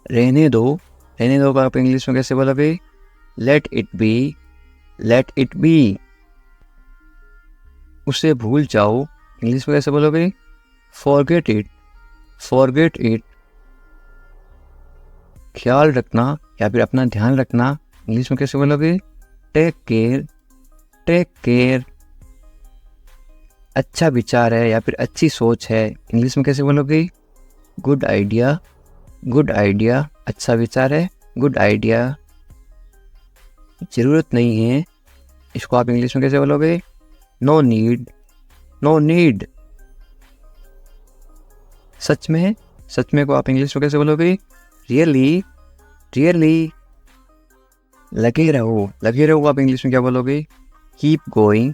रहने दो, रहने दो को आप इंग्लिश में कैसे बोलोगे? Let it be, let it be. उसे भूल जाओ, इंग्लिश में कैसे बोलोगे? Forget it, forget it. ख्याल रखना या फिर अपना ध्यान रखना, इंग्लिश में कैसे बोलोगे? Take care, take care. अच्छा विचार है या फिर अच्छी सोच है, इंग्लिश में कैसे बोलोगे? Good idea, good idea. अच्छा विचार है, गुड आइडिया। ज़रूरत नहीं है, इसको आप इंग्लिश में कैसे बोलोगे? No need, no need. सच में, सच में को आप इंग्लिश में कैसे बोलोगे? Really, really. लगे रहो, लगे रहो आप इंग्लिश में क्या बोलोगे? कीप गोइंग,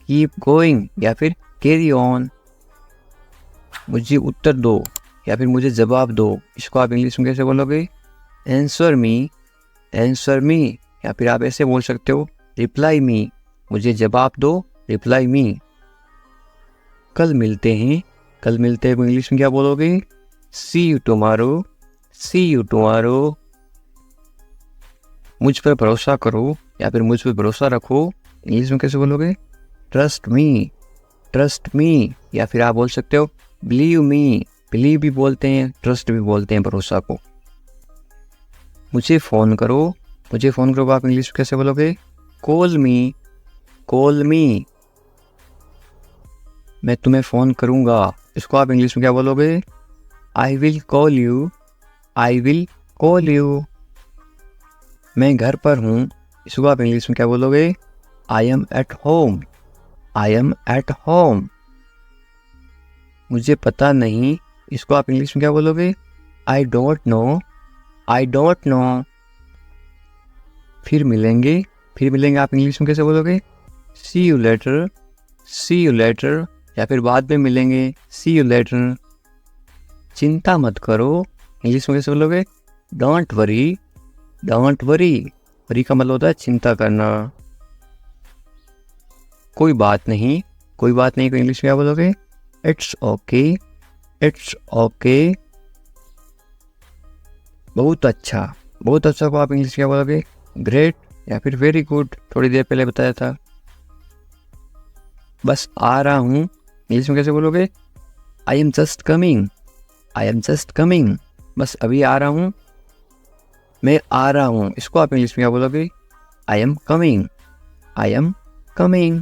कीप गोइंग या फिर कैरी ऑन। मुझे उत्तर दो या फिर मुझे जवाब दो, इसको आप इंग्लिश में कैसे बोलोगे? Answer me, answer me. या फिर आप ऐसे बोल सकते हो रिप्लाई मी, मुझे जवाब दो, रिप्लाई मी। कल मिलते हैं, कल मिलते हैं इंग्लिश में क्या बोलोगे? See you tomorrow, see you tomorrow. मुझ पर भरोसा करो या फिर मुझ पर भरोसा रखो, इंग्लिश में कैसे बोलोगे? ट्रस्ट मी, ट्रस्ट मी। या फिर आप बोल सकते हो बिलीव मी, बिलीव भी बोलते हैं, ट्रस्ट भी बोलते हैं भरोसा को। मुझे फ़ोन करो, मुझे फ़ोन करो आप इंग्लिश में कैसे बोलोगे? कॉल मी, कॉल मी। मैं तुम्हें फ़ोन करूँगा, इसको आप इंग्लिश में क्या बोलोगे? I will call you, I will call you. मैं घर पर हूँ, इसको आप इंग्लिश में क्या बोलोगे? I am at home, I am at home. मुझे पता नहीं, इसको आप इंग्लिश में क्या बोलोगे? I don't know, I don't know. फिर मिलेंगे, फिर मिलेंगे आप इंग्लिश में कैसे बोलोगे? See you later, see you later. या फिर बाद में मिलेंगे, सी यू लेटर। चिंता मत करो, इंग्लिश में कैसे बोलोगे? Don't worry, don't worry. Worry का मतलब होता है चिंता करना। कोई बात नहीं, कोई बात नहीं को इंग्लिश में क्या बोलोगे? It's okay, it's okay. बहुत अच्छा, बहुत अच्छा को आप इंग्लिश में क्या बोलोगे? ग्रेट या फिर वेरी गुड, थोड़ी देर पहले बताया था। बस आ रहा हूँ, इंग्लिश में कैसे बोलोगे? I am just coming, I am just coming, बस अभी आ रहा हूँ, मैं आ रहा हूँ, इसको आप इंग्लिश में क्या बोलोगे? I am coming, I am coming.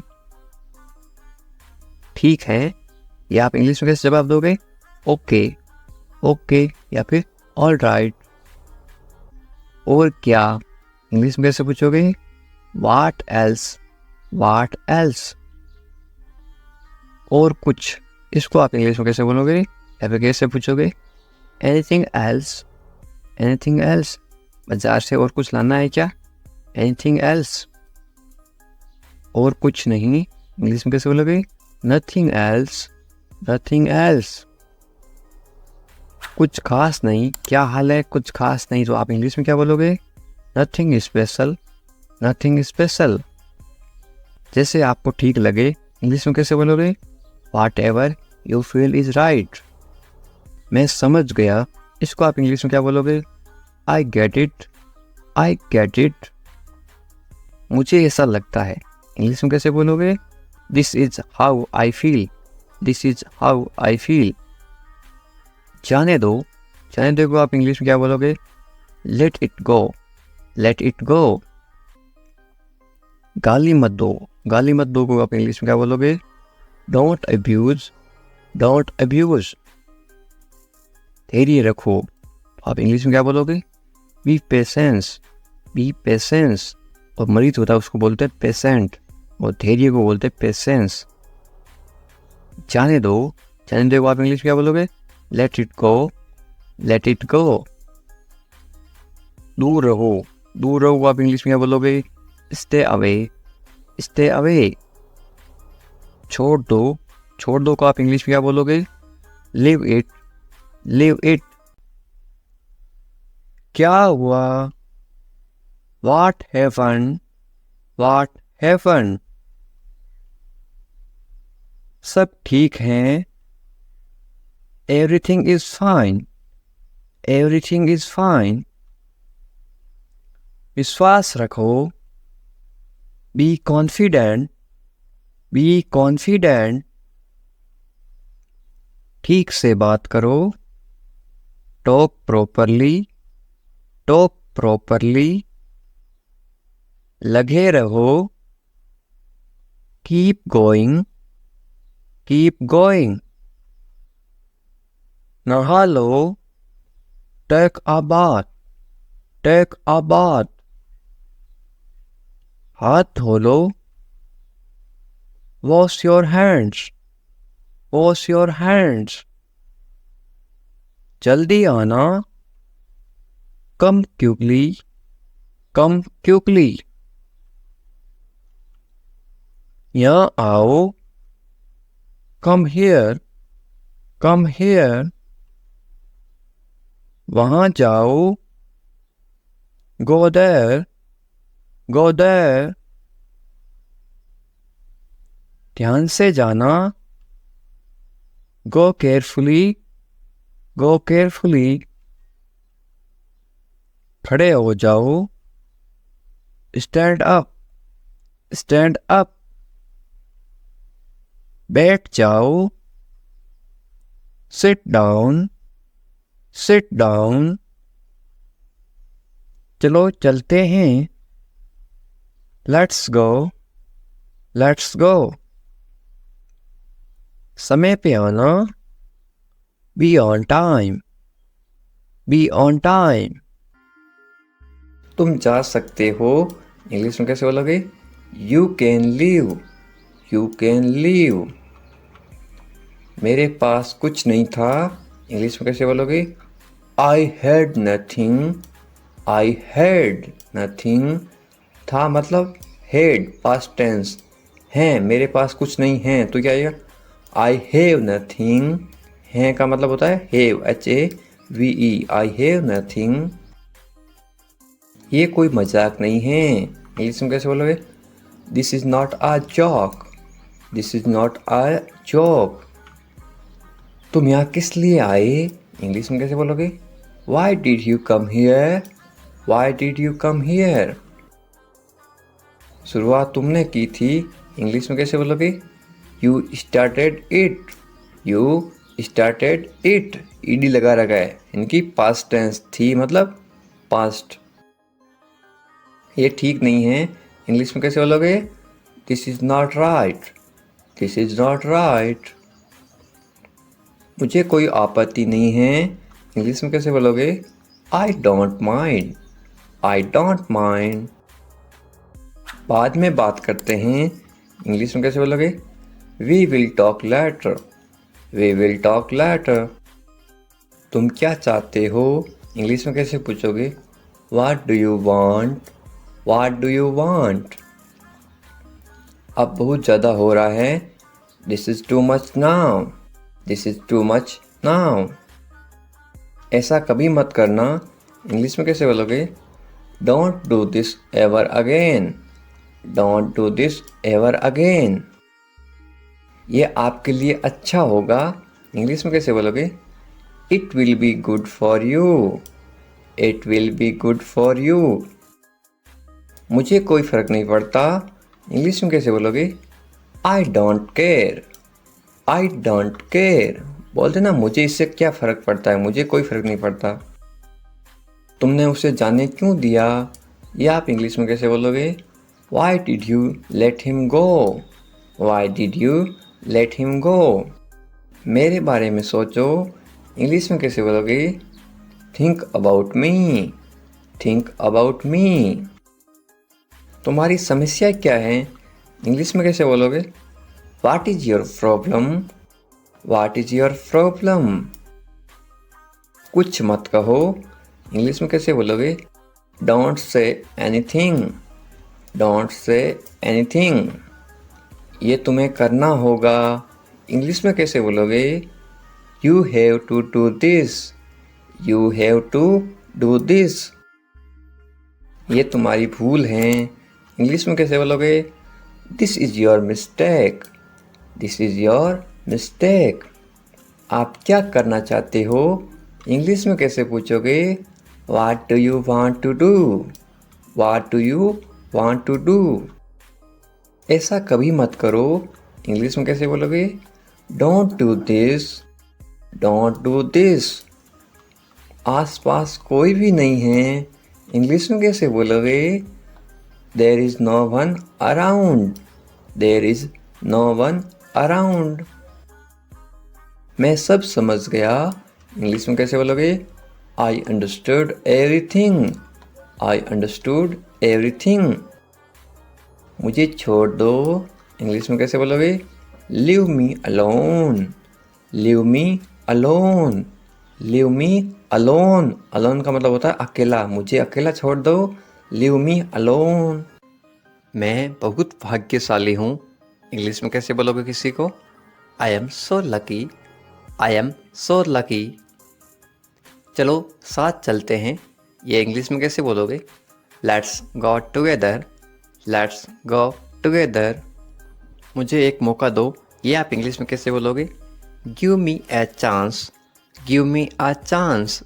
ठीक है, ये आप इंग्लिश में कैसे जवाब दोगे? ओके, ओके या फिर ऑल राइट। और क्या इंग्लिश में कैसे पूछोगे? What else, what else. और कुछ, इसको आप इंग्लिश में कैसे बोलोगे या फिर कैसे पूछोगे? Anything else, anything else. बाजार से और कुछ लाना है क्या? Anything else. और कुछ नहीं, इंग्लिश में कैसे बोलोगे? Nothing else, nothing else. कुछ खास नहीं, क्या हाल है? कुछ खास नहीं, तो आप इंग्लिश में क्या बोलोगे? Nothing special, nothing special. जैसे आपको ठीक लगे, इंग्लिश में कैसे बोलोगे? What ever you feel is right. मैं समझ गया, इसको आप इंग्लिश में क्या बोलोगे? I get it, I get it. मुझे ऐसा लगता है, इंग्लिश में कैसे बोलोगे? This is how I feel, this is how I feel. जाने दो, जाने दो को आप इंग्लिश में क्या बोलोगे? Late it go, let it गो। गाली मत दो, गाली मत दो को आप इंग्लिश में क्या बोलोगे? Don't abuse, don't abuse. धैर्य रखो, आप इंग्लिश में क्या बोलोगे? B patience, B patience. और मरीज होता है उसको बोलते हैं पेशेंट, और धैर्य को बोलते हैं पेशेंस। जाने दो, जाने दो को आप इंग्लिश में क्या बोलोगे? Late it go, let it गो। दूर रहो, दूर रहो को आप इंग्लिश में क्या बोलोगे? Stay away, stay away. छोड़ दो, छोड़ दो को आप इंग्लिश में क्या बोलोगे? Live it, live it. क्या हुआ? What happen, what happen. सब ठीक हैं, everything is fine, everything is fine. विश्वास रखो, बी कॉन्फिडेंट, बी कॉन्फिडेंट। ठीक से बात करो, टॉक प्रॉपरली, टॉक प्रॉपरली। लगे रहो, कीप गोइंग, कीप गोइंग। नहा लो, take a bath, take a bath. हाथ धो लो, wash your hands, wash your hands. जल्दी आना, कम क्विकली, कम क्विकली। यहाँ आओ, कम हियर, कम हियर। वहाँ जाओ, गो देयर, गो देयर। ध्यान से जाना, गो केयरफुली, गो केयरफुली। खड़े हो जाओ, स्टैंड अप, स्टैंड अप। बैठ जाओ, सिट डाउन, सिट डाउन। चलो चलते हैं, लेट्स गो, लेट्स गो। समय पे आना, be on time, be on time. तुम जा सकते हो, इंग्लिश में कैसे बोलोगे? You can leave, you can leave. मेरे पास कुछ नहीं था, इंग्लिश में कैसे बोलोगे? I had nothing, I had nothing. था मतलब हैड, पास्ट टेंस। हैं, मेरे पास कुछ नहीं है, तो क्या आएगा? I have nothing. हैं का मतलब होता है have, HAVE, I have nothing. ये कोई मजाक नहीं है, इंग्लिश में कैसे बोलोगे? This is not a joke, this is not a joke. तुम यहाँ किस लिए आए, इंग्लिश में कैसे बोलोगे? Why did you come here? Why did you come here? शुरुआत तुमने की थी, इंग्लिश में कैसे बोलोगे? You started it. You started it. ED लगा रखा है, इनकी पास्ट टेंस थी मतलब पास्ट। ये ठीक नहीं है, इंग्लिश में कैसे बोलोगे? This is not right. This is not right. मुझे कोई आपत्ति नहीं है, इंग्लिश में कैसे बोलोगे? I don't mind. I don't mind. बाद में बात करते हैं, इंग्लिश में कैसे बोलोगे? We will talk later. We will talk later. तुम क्या चाहते हो, इंग्लिश में कैसे पूछोगे? What do you want? What do you want? अब बहुत ज़्यादा हो रहा है, This is too much now. This is too much now. ऐसा कभी मत करना, इंग्लिश में कैसे बोलोगे? Don't do this ever again. Don't do this ever again. ये आपके लिए अच्छा होगा, इंग्लिश में कैसे बोलोगे? It will be good for you. It will be good for you. मुझे कोई फ़र्क नहीं पड़ता, इंग्लिश में कैसे बोलोगे? I don't care. I don't care. बोलते ना, मुझे इससे क्या फ़र्क पड़ता है, मुझे कोई फ़र्क नहीं पड़ता। तुमने उसे जाने क्यों दिया, ये आप इंग्लिश में कैसे बोलोगे? Why did you let him go? Why did you let him go? मेरे बारे में सोचो, इंग्लिश में कैसे बोलोगे? Think about me. Think about me. तुम्हारी समस्या क्या है, इंग्लिश में कैसे बोलोगे? What is your problem? What is your problem? कुछ मत कहो, इंग्लिश में कैसे बोलोगे? Don't say anything. Don't say anything. ये तुम्हें करना होगा, इंग्लिश में कैसे बोलोगे? You have to do this. You have to do this. ये तुम्हारी भूल है, इंग्लिश में कैसे बोलोगे? This is your mistake. This is your mistake. आप क्या करना चाहते हो, इंग्लिश में कैसे पूछोगे? What do you want to do? What do you want to do? ऐसा कभी मत करो, इंग्लिश में कैसे बोलोगे? Don't do this. Don't do this. आसपास कोई भी नहीं है, इंग्लिश में कैसे बोलोगे? There is no one around. There is no one around. मैं सब समझ गया, इंग्लिश में कैसे बोलोगे? I understood everything. I understood everything. मुझे छोड़ दो, इंग्लिश में कैसे बोलोगे? Leave me alone. Leave me alone. Leave me alone. Alone का मतलब होता है अकेला, मुझे अकेला छोड़ दो, Leave me alone. मैं बहुत भाग्यशाली हूँ, इंग्लिश में कैसे बोलोगे किसी को? I am so lucky. I am so lucky. चलो साथ चलते हैं, ये इंग्लिश में कैसे बोलोगे? Let's go together. Let's go together. मुझे एक मौका दो, ये आप इंग्लिश में कैसे बोलोगे? Give me a chance. Give me a chance.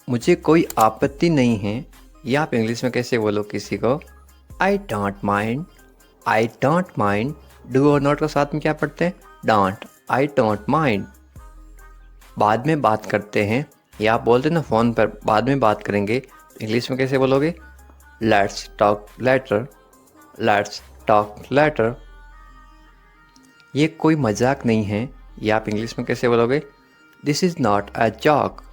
मुझे कोई आपत्ति नहीं है, ये आप इंग्लिश में कैसे बोलो किसी को? I don't mind. I don't mind. Do और not का साथ में क्या पढ़ते हैं? Don't. I don't mind. बाद में बात करते हैं, या आप बोलते हैं ना फ़ोन पर बाद में बात करेंगे, इंग्लिश में कैसे बोलोगे? Let's talk later. Let's talk later. ये कोई मजाक नहीं है, ये आप इंग्लिश में कैसे बोलोगे? This is not a joke.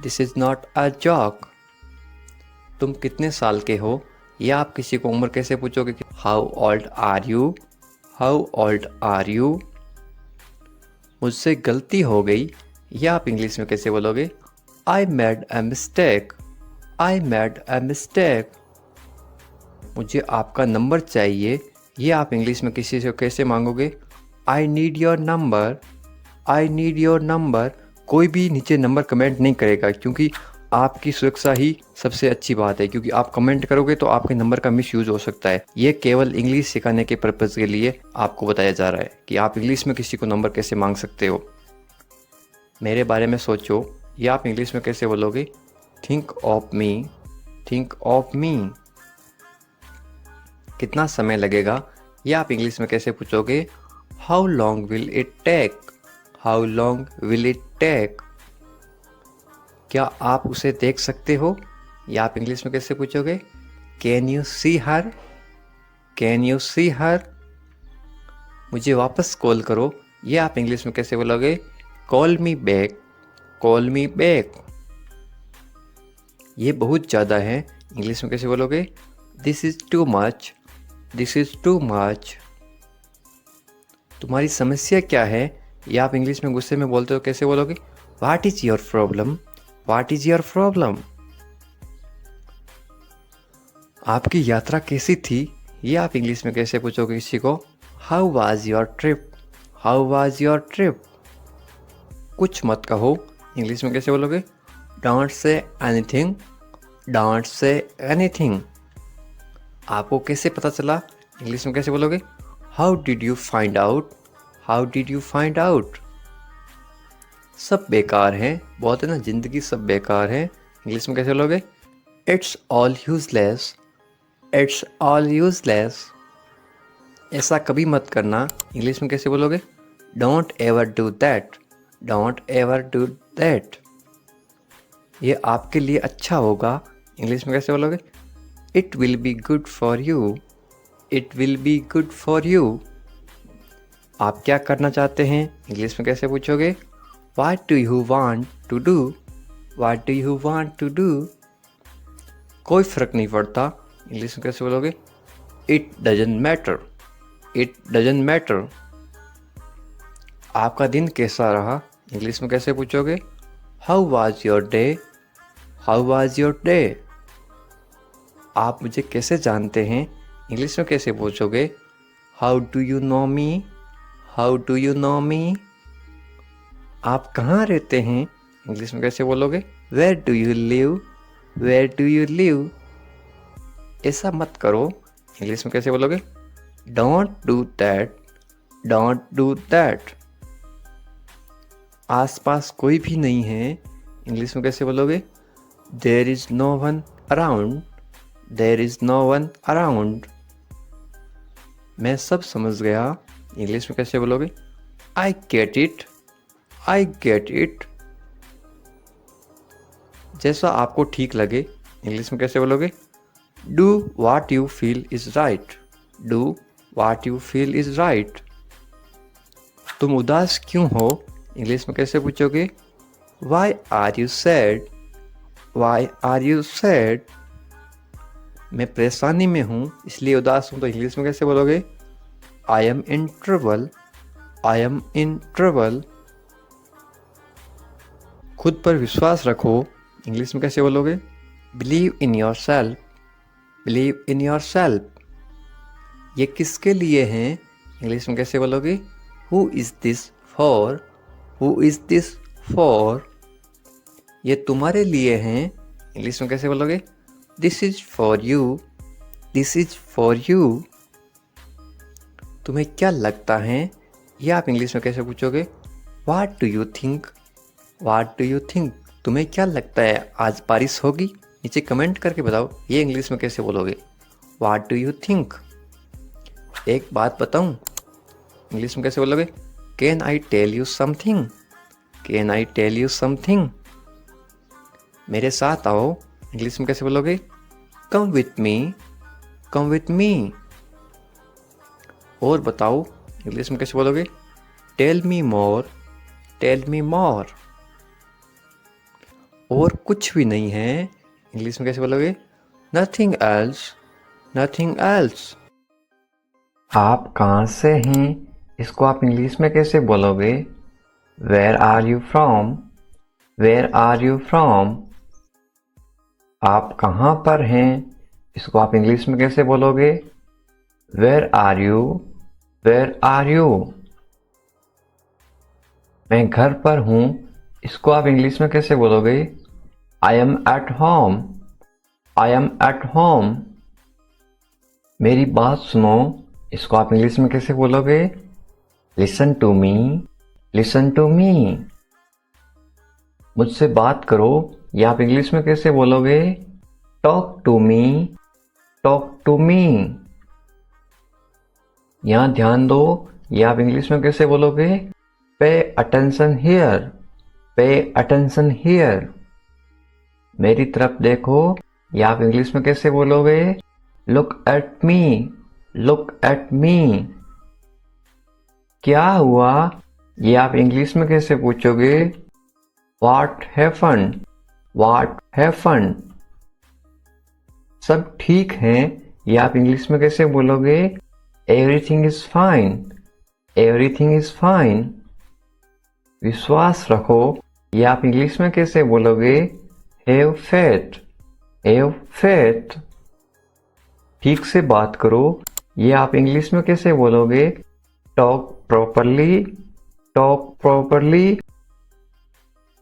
This is not a joke. तुम कितने साल के हो, या आप किसी को उम्र कैसे पूछोगे? How old are you? How old are you? मुझसे गलती हो गई, या आप इंग्लिश में कैसे बोलोगे? I made a mistake. I made a mistake. मुझे आपका नंबर चाहिए, ये आप इंग्लिश में किसी से कैसे मांगोगे? I need your number. I need your number. कोई भी नीचे नंबर कमेंट नहीं करेगा, क्योंकि आपकी सुरक्षा ही सबसे अच्छी बात है, क्योंकि आप कमेंट करोगे तो आपके नंबर का मिस यूज़ हो सकता है। ये केवल इंग्लिश सिखाने के पर्पज़ के लिए आपको बताया जा रहा है कि आप इंग्लिश में किसी को नंबर कैसे मांग सकते हो। मेरे बारे में सोचो, ये आप इंग्लिश में कैसे बोलोगे? Think of me, think of me. कितना समय लगेगा? ये आप इंग्लिश में कैसे पूछोगे? How long will it take, how long will it take. क्या आप उसे देख सकते हो? या आप इंग्लिश में कैसे पूछोगे? Can you see her, can you see her. मुझे वापस कॉल करो, ये आप इंग्लिश में कैसे बोलोगे? Call me back, call me back. ये बहुत ज़्यादा है, इंग्लिश में कैसे बोलोगे? This is too much, this is too much. तुम्हारी समस्या क्या है? या आप इंग्लिश में गुस्से में बोलते हो, कैसे बोलोगे? What is your problem, what is your problem. आपकी यात्रा कैसी थी? ये आप इंग्लिश में कैसे पूछोगे किसी को? How was your trip, how was your trip. कुछ मत कहो, इंग्लिश में कैसे बोलोगे? Don't say anything, don't say anything. आपको कैसे पता चला? इंग्लिश में कैसे बोलोगे? How did you find out, how did you find out. सब बेकार हैं, बोलते ना जिंदगी सब बेकार है, इंग्लिश में कैसे बोलोगे? It's all useless, it's all useless. ऐसा कभी मत करना, इंग्लिश में कैसे बोलोगे? Don't ever do that, don't ever do that. ये आपके लिए अच्छा होगा, इंग्लिश में कैसे बोलोगे? It will be good for you, it will be good for you. आप क्या करना चाहते हैं? इंग्लिश में कैसे पूछोगे? What do you want to do, what do you want to do. कोई फ़र्क नहीं पड़ता, इंग्लिश में कैसे बोलोगे? It doesn't matter, it doesn't matter. आपका दिन कैसा रहा? इंग्लिश में कैसे पूछोगे? How was your day, how was your day. आप मुझे कैसे जानते हैं? इंग्लिश में कैसे पूछोगे? How do you know me, how do you know me. आप कहाँ रहते हैं? इंग्लिश में कैसे बोलोगे? Where do you live, where do you live. ऐसा मत करो, इंग्लिश में कैसे बोलोगे? Don't do that, don't do that. आसपास कोई भी नहीं है, इंग्लिश में कैसे बोलोगे? There is no one around, there is no one around. मैं सब समझ गया, इंग्लिश में कैसे बोलोगे? I get it, I get it. जैसा आपको ठीक लगे, इंग्लिश में कैसे बोलोगे? Do what you feel is right, do what you feel is right. तुम उदास क्यों हो? इंग्लिश में कैसे पूछोगे? Why are you sad, why are you sad. मैं परेशानी में हूँ इसलिए उदास हूँ, तो इंग्लिश में कैसे बोलोगे? I M in trouble, I am in trouble. खुद पर विश्वास रखो, इंग्लिश में कैसे बोलोगे? Believe in your self, believe in your self. ये किसके लिए हैं? इंग्लिश में कैसे बोलोगे? Who is this for, who is this for. ये तुम्हारे लिए हैं, इंग्लिश में कैसे बोलोगे? This is for you, this is for you. तुम्हें क्या लगता है? ये आप इंग्लिश में कैसे पूछोगे? What do you think, what do you think. तुम्हें क्या लगता है आज बारिश होगी? नीचे कमेंट करके बताओ, ये इंग्लिश में कैसे बोलोगे? What do you think. एक बात बताऊं, इंग्लिश में कैसे बोलोगे? Can I tell you something, can I tell you something. मेरे साथ आओ, इंग्लिश में कैसे बोलोगे? Come with me, come with me. और बताओ, इंग्लिश में कैसे बोलोगे? Tell me more, tell me more. और कुछ भी नहीं है, इंग्लिश में कैसे बोलोगे? Nothing else, nothing else. आप कहाँ से हैं? इसको आप इंग्लिश में कैसे बोलोगे? Where are you from, where are you from. आप कहाँ पर हैं? इसको आप इंग्लिश में कैसे बोलोगे? Where are you, where are you. मैं घर पर हूँ, इसको आप इंग्लिश में कैसे बोलोगे? I am at home, I am at home. मेरी बात सुनो, इसको आप इंग्लिश में कैसे बोलोगे? Listen to me, listen to me. मुझसे बात करो, ये आप इंग्लिश में कैसे बोलोगे? Talk to me, talk to me. यहां ध्यान दो, ये आप इंग्लिश में कैसे बोलोगे? Pay attention here, pay attention here. मेरी तरफ देखो, ये आप इंग्लिश में कैसे बोलोगे? Look at me, look at me. क्या हुआ, ये आप इंग्लिश में कैसे पूछोगे? What happened? What happened? सब ठीक है, ये आप इंग्लिश में कैसे बोलोगे? Everything is fine, everything is fine। विश्वास रखो, ये आप इंग्लिश में कैसे बोलोगे? Have faith, have faith। ठीक से बात करो, ये आप इंग्लिश में कैसे बोलोगे? Talk properly, talk properly।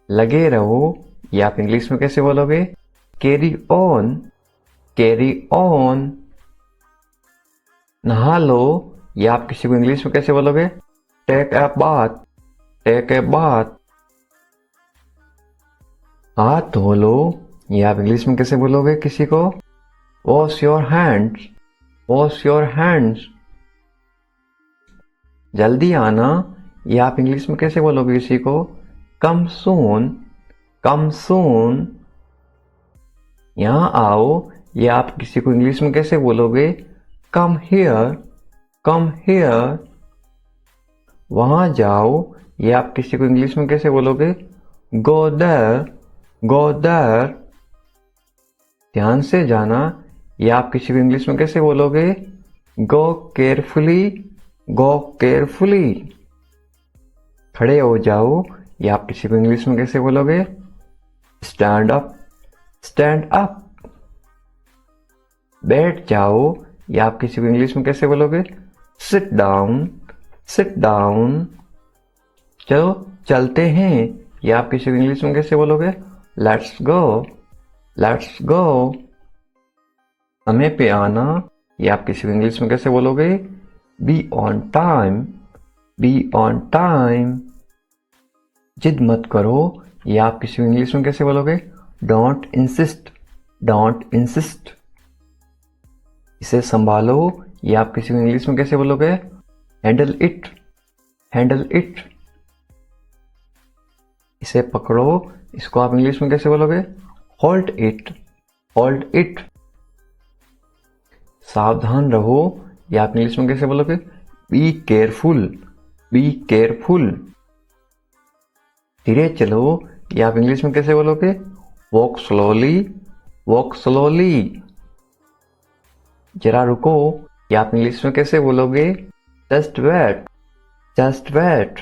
लगे रहो, ये आप इंग्लिश में कैसे बोलोगे? Carry on, carry on. नहा लो, ये आप किसी को इंग्लिश में कैसे बोलोगे? Take a bath, take a bath. हाथ धो लो, ये आप इंग्लिश में कैसे बोलोगे किसी को? Wash your hands, wash your hands. जल्दी आना, ये आप इंग्लिश में कैसे बोलोगे किसी को? कम सून, कम सून। यहां आओ, ये आप किसी को इंग्लिश में कैसे बोलोगे? Come here, come here. वहां जाओ, ये आप किसी को इंग्लिश में कैसे बोलोगे? Go there, go there. ध्यान से जाना, ये आप किसी को इंग्लिश में कैसे बोलोगे? गो केयरफुली, गो केयरफुली। खड़े हो जाओ, ये आप किसी को इंग्लिश में कैसे बोलोगे? Stand up, stand up. बैठ जाओ, ये आप किसी को इंग्लिश में कैसे बोलोगे? Sit down, sit down. चलो चलते हैं, ये आप किसी को इंग्लिश में कैसे बोलोगे? Let's go, let's go. समय पे आना, ये आप किसी को इंग्लिश में कैसे बोलोगे? Be on time, be on time. जिद मत करो, ये आप किसी को इंग्लिश में कैसे बोलोगे? Don't insist, don't insist. इसे संभालो, ये आप किसी को इंग्लिश में कैसे बोलोगे? Handle it, handle it. इसे पकड़ो, इसको आप इंग्लिश में कैसे बोलोगे? Hold it, hold it. सावधान रहो, ये आप इंग्लिश में कैसे बोलोगे? Be careful, be careful. धीरे चलो, ये आप इंग्लिश में कैसे बोलोगे? Walk slowly, walk slowly. जरा रुको, ये आप इंग्लिश में कैसे बोलोगे? Just wait, just wait.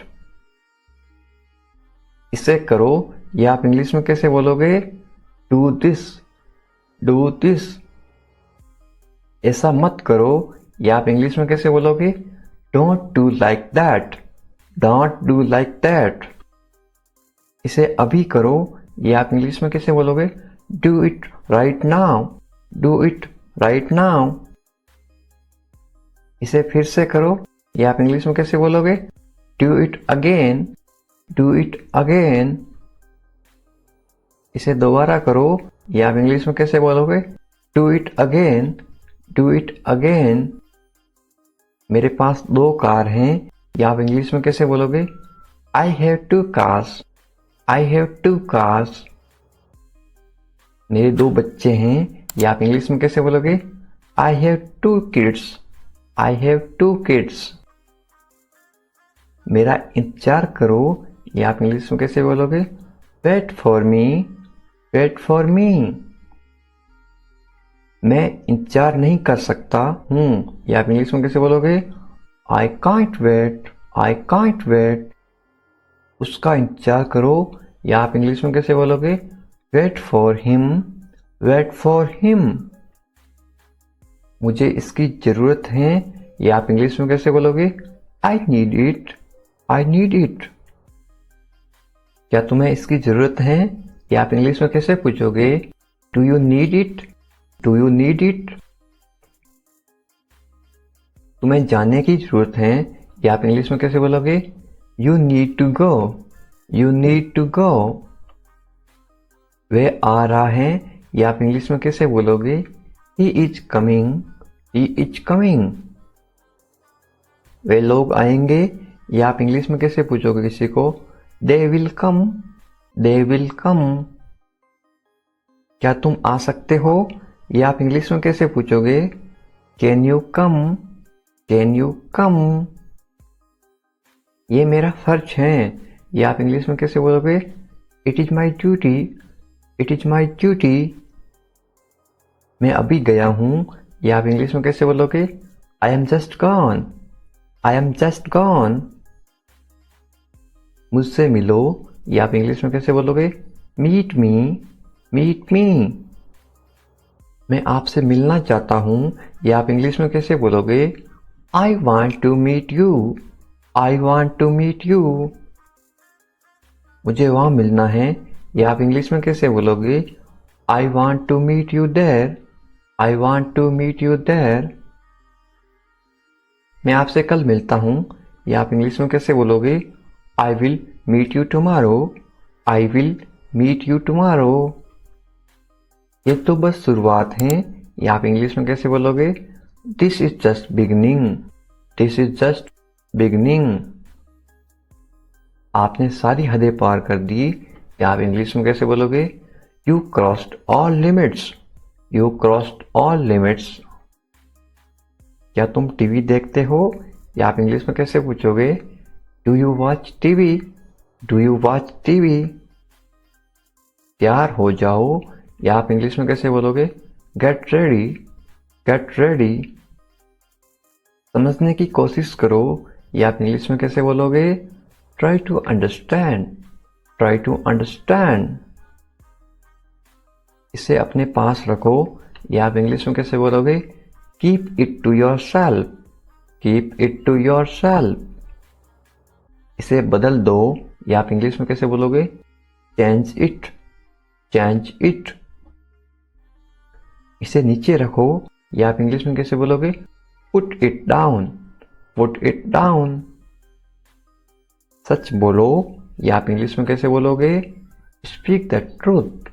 इसे करो, ये आप इंग्लिश में कैसे बोलोगे? Do this, do this. ऐसा मत करो, ये आप इंग्लिश में कैसे बोलोगे? Don't do like that, don't do like that. इसे अभी करो, ये आप इंग्लिश में कैसे बोलोगे? Do it right now, do it right now. इसे फिर से करो, ये आप इंग्लिश में कैसे बोलोगे? Do it again, do it again. इसे दोबारा करो, ये आप इंग्लिश में कैसे बोलोगे? Do it again, do it again. मेरे पास 2 कार हैं, ये आप इंग्लिश में कैसे बोलोगे? I have 2 cars, I have 2 cars. मेरे 2 बच्चे हैं, ये आप इंग्लिश में कैसे बोलोगे? I have 2 kids, I have 2 kids. मेरा इंतजार करो, ये आप इंग्लिश में कैसे बोलोगे? Wait for me, wait for me. मैं इंतजार नहीं कर सकता हूँ, ये आप इंग्लिश में कैसे बोलोगे? I can't wait, I can't wait. उसका इंतजार करो, या आप इंग्लिश में कैसे बोलोगे? Wait for him, wait for him. मुझे इसकी जरूरत है, या आप इंग्लिश में कैसे बोलोगे? I need it, I need it. क्या तुम्हें इसकी जरूरत है, या आप इंग्लिश में कैसे पूछोगे? Do you need it, do you need it. तुम्हें जाने की जरूरत है, या आप इंग्लिश में कैसे बोलोगे? You need to go, you need to go. वह आ रहा है, या आप इंग्लिश में कैसे बोलोगे? He is coming, he is coming. वे लोग आएंगे, या आप इंग्लिश में कैसे पूछोगे किसी को? They will come, they will come. क्या तुम आ सकते हो, या आप इंग्लिश में कैसे पूछोगे? Can you come, can you कम। ये मेरा फर्ज है, या आप इंग्लिश में कैसे बोलोगे? It is my duty, it is my duty. मैं अभी गया हूं, या आप इंग्लिश में कैसे बोलोगे? I am just gone, I am just gone. मुझसे मिलो, या आप इंग्लिश में कैसे बोलोगे? Meet me, meet me. मैं आपसे मिलना चाहता हूं, या आप इंग्लिश में कैसे बोलोगे? I want to meet you, I want to meet you. मुझे वहां मिलना है, या आप इंग्लिश में कैसे बोलोगे? I want to meet you there, I want to meet you there. मैं आपसे कल मिलता हूं, या आप इंग्लिश में कैसे बोलोगे? I will meet you tomorrow, I will meet you tomorrow. ये तो बस शुरुआत है, या आप इंग्लिश में कैसे बोलोगे? This is just beginning, this is just beginning. आपने सारी हदें पार कर दी, या आप इंग्लिश में कैसे बोलोगे? You crossed all limits, you crossed all limits. क्या तुम टीवी देखते हो, या आप इंग्लिश में कैसे पूछोगे? Do you watch TV, do you watch TV. तैयार हो जाओ, या आप इंग्लिश में कैसे बोलोगे? Get ready, get ready. समझने की कोशिश करो, या आप इंग्लिश में कैसे बोलोगे? Try to understand, try to understand. इसे अपने पास रखो, या आप इंग्लिश में कैसे बोलोगे? Keep it to yourself, keep it to yourself. इसे बदल दो, या आप इंग्लिश में कैसे बोलोगे? Change it, change it. इसे नीचे रखो, या आप इंग्लिश में कैसे बोलोगे? Put it down, put it down. सच बोलो, या आप इंग्लिश में कैसे बोलोगे? Speak the truth,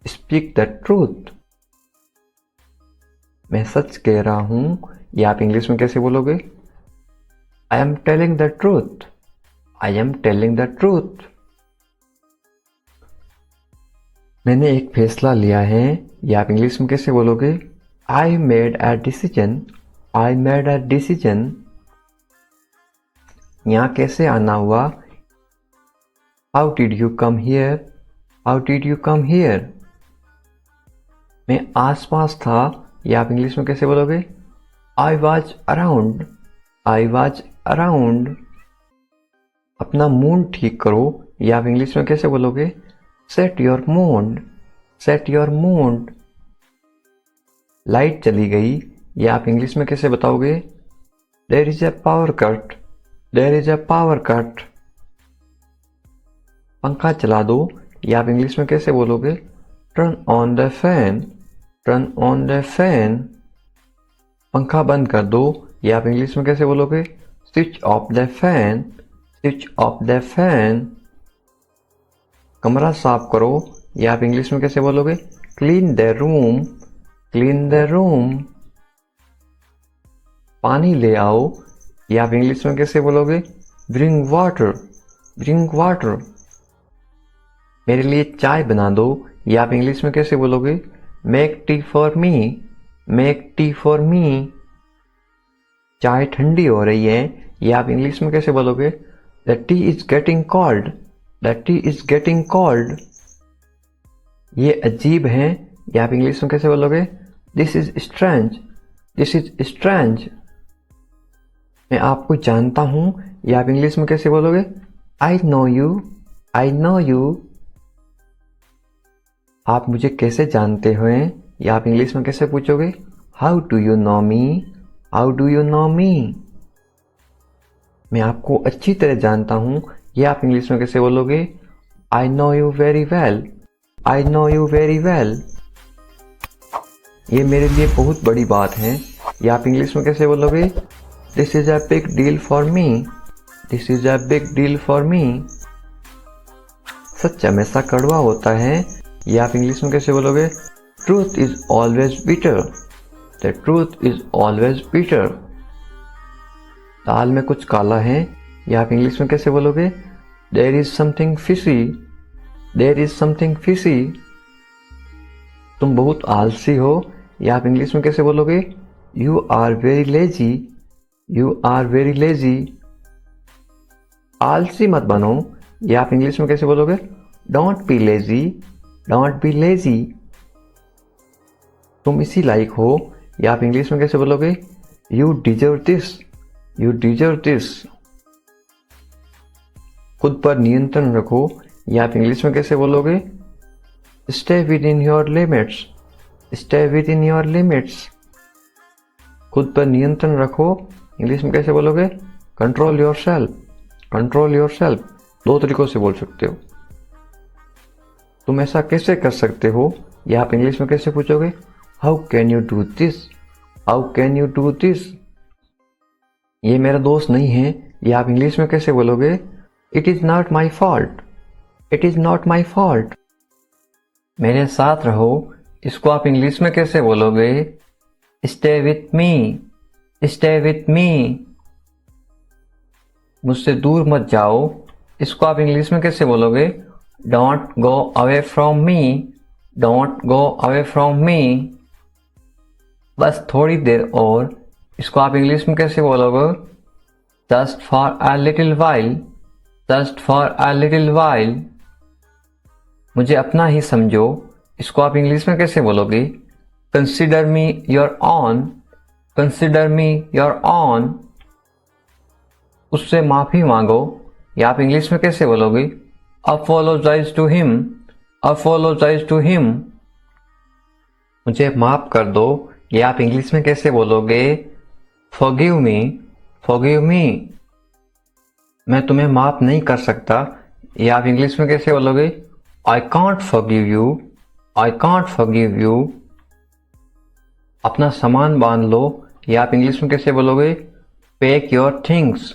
speak the truth. मैं सच कह रहा हूं, या आप इंग्लिश में कैसे बोलोगे? I am telling the truth, I am telling the truth. मैंने एक फैसला लिया है, या आप इंग्लिश में कैसे बोलोगे? I made a decision, I made a decision. यहां कैसे आना हुआ? How did you come here, how did you come here. मैं आसपास था, या आप इंग्लिश में कैसे बोलोगे? I was around, I was around. अपना मूड ठीक करो, या आप इंग्लिश में कैसे बोलोगे? Set your mood, set your mood. Light चली गई, या आप इंग्लिश में कैसे बताओगे? There is a power cut, there is a power cut. पंखा चला दो, या आप इंग्लिश में कैसे बोलोगे? Turn on the fan, turn on the fan. पंखा बंद कर दो, या आप इंग्लिश में कैसे बोलोगे? Switch off the fan, switch off the fan. कमरा साफ करो, या आप इंग्लिश में कैसे बोलोगे? Clean the room, clean the room. पानी ले आओ, या आप इंग्लिश में कैसे बोलोगे? Bring water, bring water. मेरे लिए चाय बना दो, या आप इंग्लिश में कैसे बोलोगे? Make tea for me, make tea for me. चाय ठंडी हो रही है, या आप इंग्लिश में कैसे बोलोगे? The T is getting cold, the T is getting cold. ये अजीब है, या आप इंग्लिश में कैसे बोलोगे? This is strange, this is strange. मैं आपको जानता हूं, या आप इंग्लिश में कैसे बोलोगे? I know you, I know you. आप मुझे कैसे जानते हो, या आप इंग्लिश में कैसे पूछोगे? How do you know me, how do you know me. मैं आपको अच्छी तरह जानता हूं, या आप इंग्लिश में कैसे बोलोगे? I know you very well, I know you very well. ये मेरे लिए बहुत बड़ी बात है, या आप इंग्लिश में कैसे बोलोगे? This is a big deal for me, this is a big deal for me. सच हमेशा कड़वा होता है, ये आप इंग्लिश में कैसे बोलोगे? Truth is always bitter. The truth is always bitter. दाल में कुछ काला है, ये आप इंग्लिश में कैसे बोलोगे? There is something fishy. There is something fishy. तुम बहुत आलसी हो, ये आप इंग्लिश में कैसे बोलोगे? You are very lazy. You are very lazy. आलसी मत बनो, ये आप इंग्लिश में कैसे बोलोगे? Don't be lazy. Don't be lazy. तुम इसी लायक हो, ये आप इंग्लिश में कैसे बोलोगे? You deserve this. You deserve this. खुद पर नियंत्रण रखो, ये आप इंग्लिश में कैसे बोलोगे? Stay with in your limits. Stay with in your limits. खुद पर नियंत्रण रखो, इंग्लिश में कैसे बोलोगे? Control your self. Control your self. दो तरीकों से बोल सकते हो। तुम ऐसा कैसे कर सकते हो, ये आप इंग्लिश में कैसे पूछोगे? How can you do this. How can you do this. ये मेरा दोस्त नहीं है, ये आप इंग्लिश में कैसे बोलोगे? It is not my fault. It is not my fault. मेरे साथ रहो, इसको आप इंग्लिश में कैसे बोलोगे? Stay with me. Stay with me. मुझसे दूर मत जाओ, इसको आप इंग्लिश में कैसे बोलोगे? Don't go away from me. Don't go away from me. बस थोड़ी देर और, इसको आप इंग्लिश में कैसे बोलोगे? Just for a little while. Just for a little while. मुझे अपना ही समझो, इसको आप इंग्लिश में कैसे बोलोगे? Consider me your own. Consider me your own. उससे माफी मांगो, या आप इंग्लिश में कैसे बोलोगे? Apologise to him. Apologise to him. मुझे माफ कर दो, ये आप इंग्लिश में कैसे बोलोगे? Forgive me. Forgive me. मैं तुम्हें माफ नहीं कर सकता, ये आप इंग्लिश में कैसे बोलोगे? I can't forgive you. I can't forgive you. अपना सामान बांध लो, ये आप इंग्लिश में कैसे बोलोगे? Pack your things.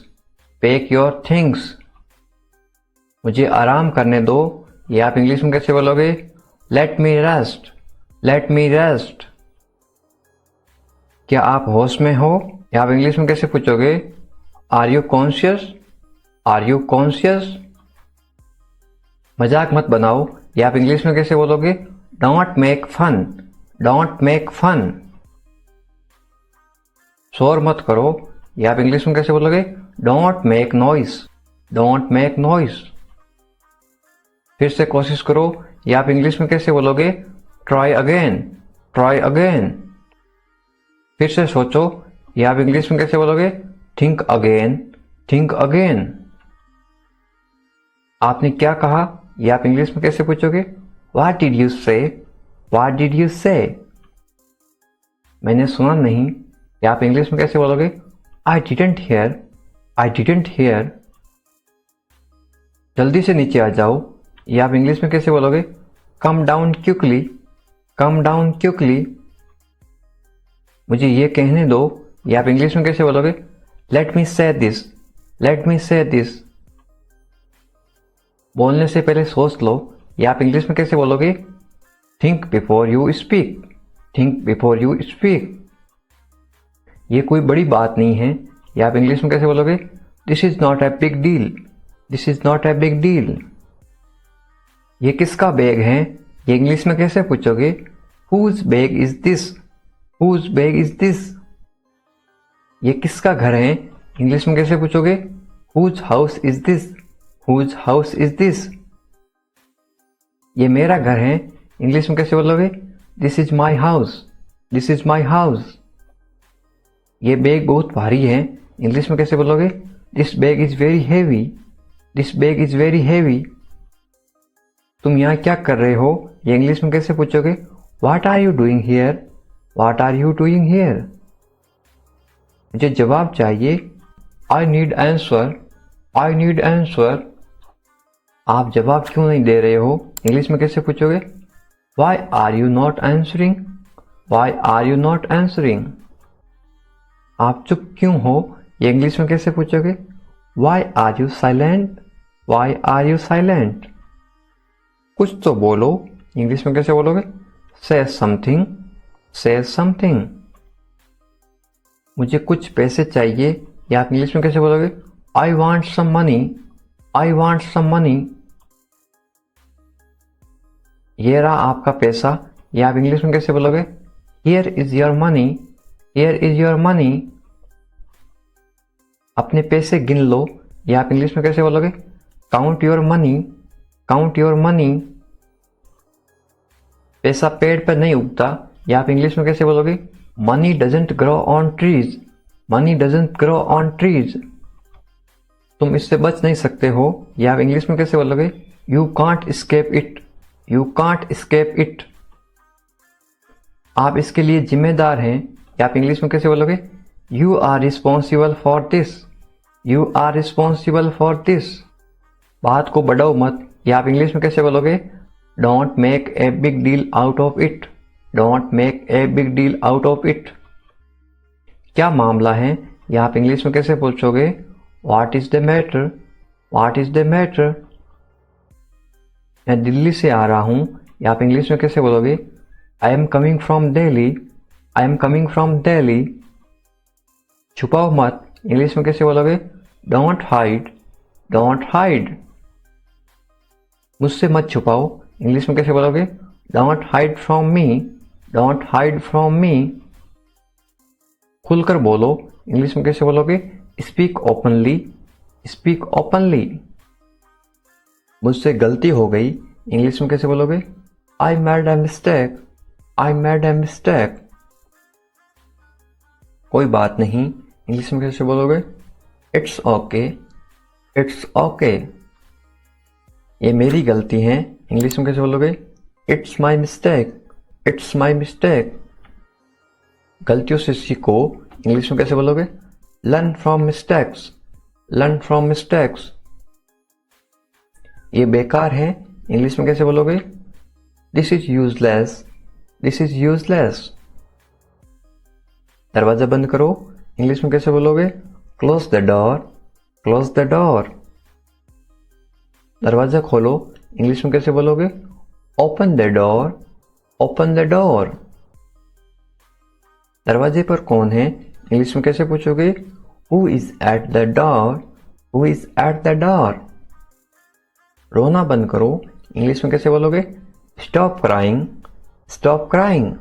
Pack your things. मुझे आराम करने दो, ये आप इंग्लिश में कैसे बोलोगे? लेट मी रेस्ट। Let me rest. क्या आप होश में हो, या आप इंग्लिश में कैसे पूछोगे? Are you conscious. Are you conscious. मजाक मत बनाओ, या आप इंग्लिश में कैसे बोलोगे? Don't make fun. Don't make fun. शोर मत करो, या आप इंग्लिश में कैसे बोलोगे? Don't make noise. Don't make noise. फिर से कोशिश करो, या आप इंग्लिश में कैसे बोलोगे? Try again. Try again. फिर से सोचो, या आप इंग्लिश में कैसे बोलोगे? Think again. Think again. आपने क्या कहा, या आप इंग्लिश में कैसे पूछोगे? व्हाट डिड यू से। व्हाट डिड यू से। मैंने सुना नहीं, या आप इंग्लिश में कैसे बोलोगे? I didn't here. I didn't here. जल्दी से नीचे आ जाओ, या आप इंग्लिश में कैसे बोलोगे? Come down quickly. Come down quickly. मुझे ये कहने दो, या आप इंग्लिश में कैसे बोलोगे? लेट मी से दिस। लेट मी से दिस। बोलने से पहले सोच लो, या आप इंग्लिश में कैसे बोलोगे? Think before you speak. Think before you speak. ये कोई बड़ी बात नहीं है, या आप इंग्लिश में कैसे बोलोगे? This is not a big deal. This is not a big deal. ये किसका बैग है, ये इंग्लिश में कैसे पूछोगे? Whose bag is this. Whose bag is this. ये किसका घर है, इंग्लिश में कैसे पूछोगे? Whose house is this. Whose house is this. ये मेरा घर है, इंग्लिश में कैसे बोलोगे? This is my house. This is my house. ये बैग बहुत भारी है, इंग्लिश में कैसे बोलोगे? This bag is very heavy. This bag is very heavy. तुम यहाँ क्या कर रहे हो, ये इंग्लिश में कैसे पूछोगे? What are you doing here. What are you doing here. मुझे जवाब चाहिए, I need answer. I need answer. आप जवाब क्यों नहीं दे रहे हो, इंग्लिश में कैसे पूछोगे? Why are you not answering. Why are you not answering. आप चुप क्यों हो, ये इंग्लिश में कैसे पूछोगे? Why are you silent. Why are you silent. कुछ तो बोलो, इंग्लिश में कैसे बोलोगे? से समथिंग, से समथिंग। मुझे कुछ पैसे चाहिए, या आप इंग्लिश में कैसे बोलोगे? I want some money, I want some money. ये रहा आपका पैसा, या आप इंग्लिश में कैसे बोलोगे? Here is your money, here is your money. अपने पैसे गिन लो, या आप इंग्लिश में कैसे बोलोगे? Count your money, count your money. पैसा पेड़ पर नहीं उगता, या आप इंग्लिश में कैसे बोलोगे? Money doesn't grow on trees, money doesn't grow on trees. तुम इससे बच नहीं सकते हो, या आप इंग्लिश में कैसे बोलोगे? You can't escape it, you can't escape it. आप इसके लिए जिम्मेदार हैं, या आप इंग्लिश में कैसे बोलोगे? You are responsible for this, you are responsible for this. बात को बढ़ाओ मत, या आप इंग्लिश में कैसे बोलोगे? Don't make a big deal out of it, don't make a big deal out of it. क्या मामला है, या आप इंग्लिश में कैसे पूछोगे? What is the matter, what is the matter. मैं दिल्ली से आ रहा हूं, या आप इंग्लिश में कैसे बोलोगे? I am coming from Delhi, I am coming from Delhi. छुपाओ मत, इंग्लिश में कैसे बोलोगे? Don't hide, don't hide. मुझसे मत छुपाओ, इंग्लिश में कैसे बोलोगे? Don't hide from me, don't hide from me. खुलकर बोलो, इंग्लिश में कैसे बोलोगे? Speak openly, speak openly. मुझसे गलती हो गई, इंग्लिश में कैसे बोलोगे? I made a mistake, I made a mistake. कोई बात नहीं, इंग्लिश में कैसे बोलोगे? It's okay, it's okay. ये मेरी गलती है, इंग्लिश में कैसे बोलोगे? It's my mistake, it's my mistake. गलतियों से सीखो, इंग्लिश में कैसे बोलोगे? Learn from mistakes, learn from mistakes. ये बेकार है, इंग्लिश में कैसे बोलोगे? This is useless, this is useless. दरवाजा बंद करो, इंग्लिश में कैसे बोलोगे? Close the door, close the door. दरवाजा खोलो, इंग्लिश में कैसे बोलोगे? Open the door, open the door. दरवाजे पर कौन है, इंग्लिश में कैसे पूछोगे? Who is at the door, who is at the door. रोना बंद करो, इंग्लिश में कैसे बोलोगे? Stop crying, stop crying.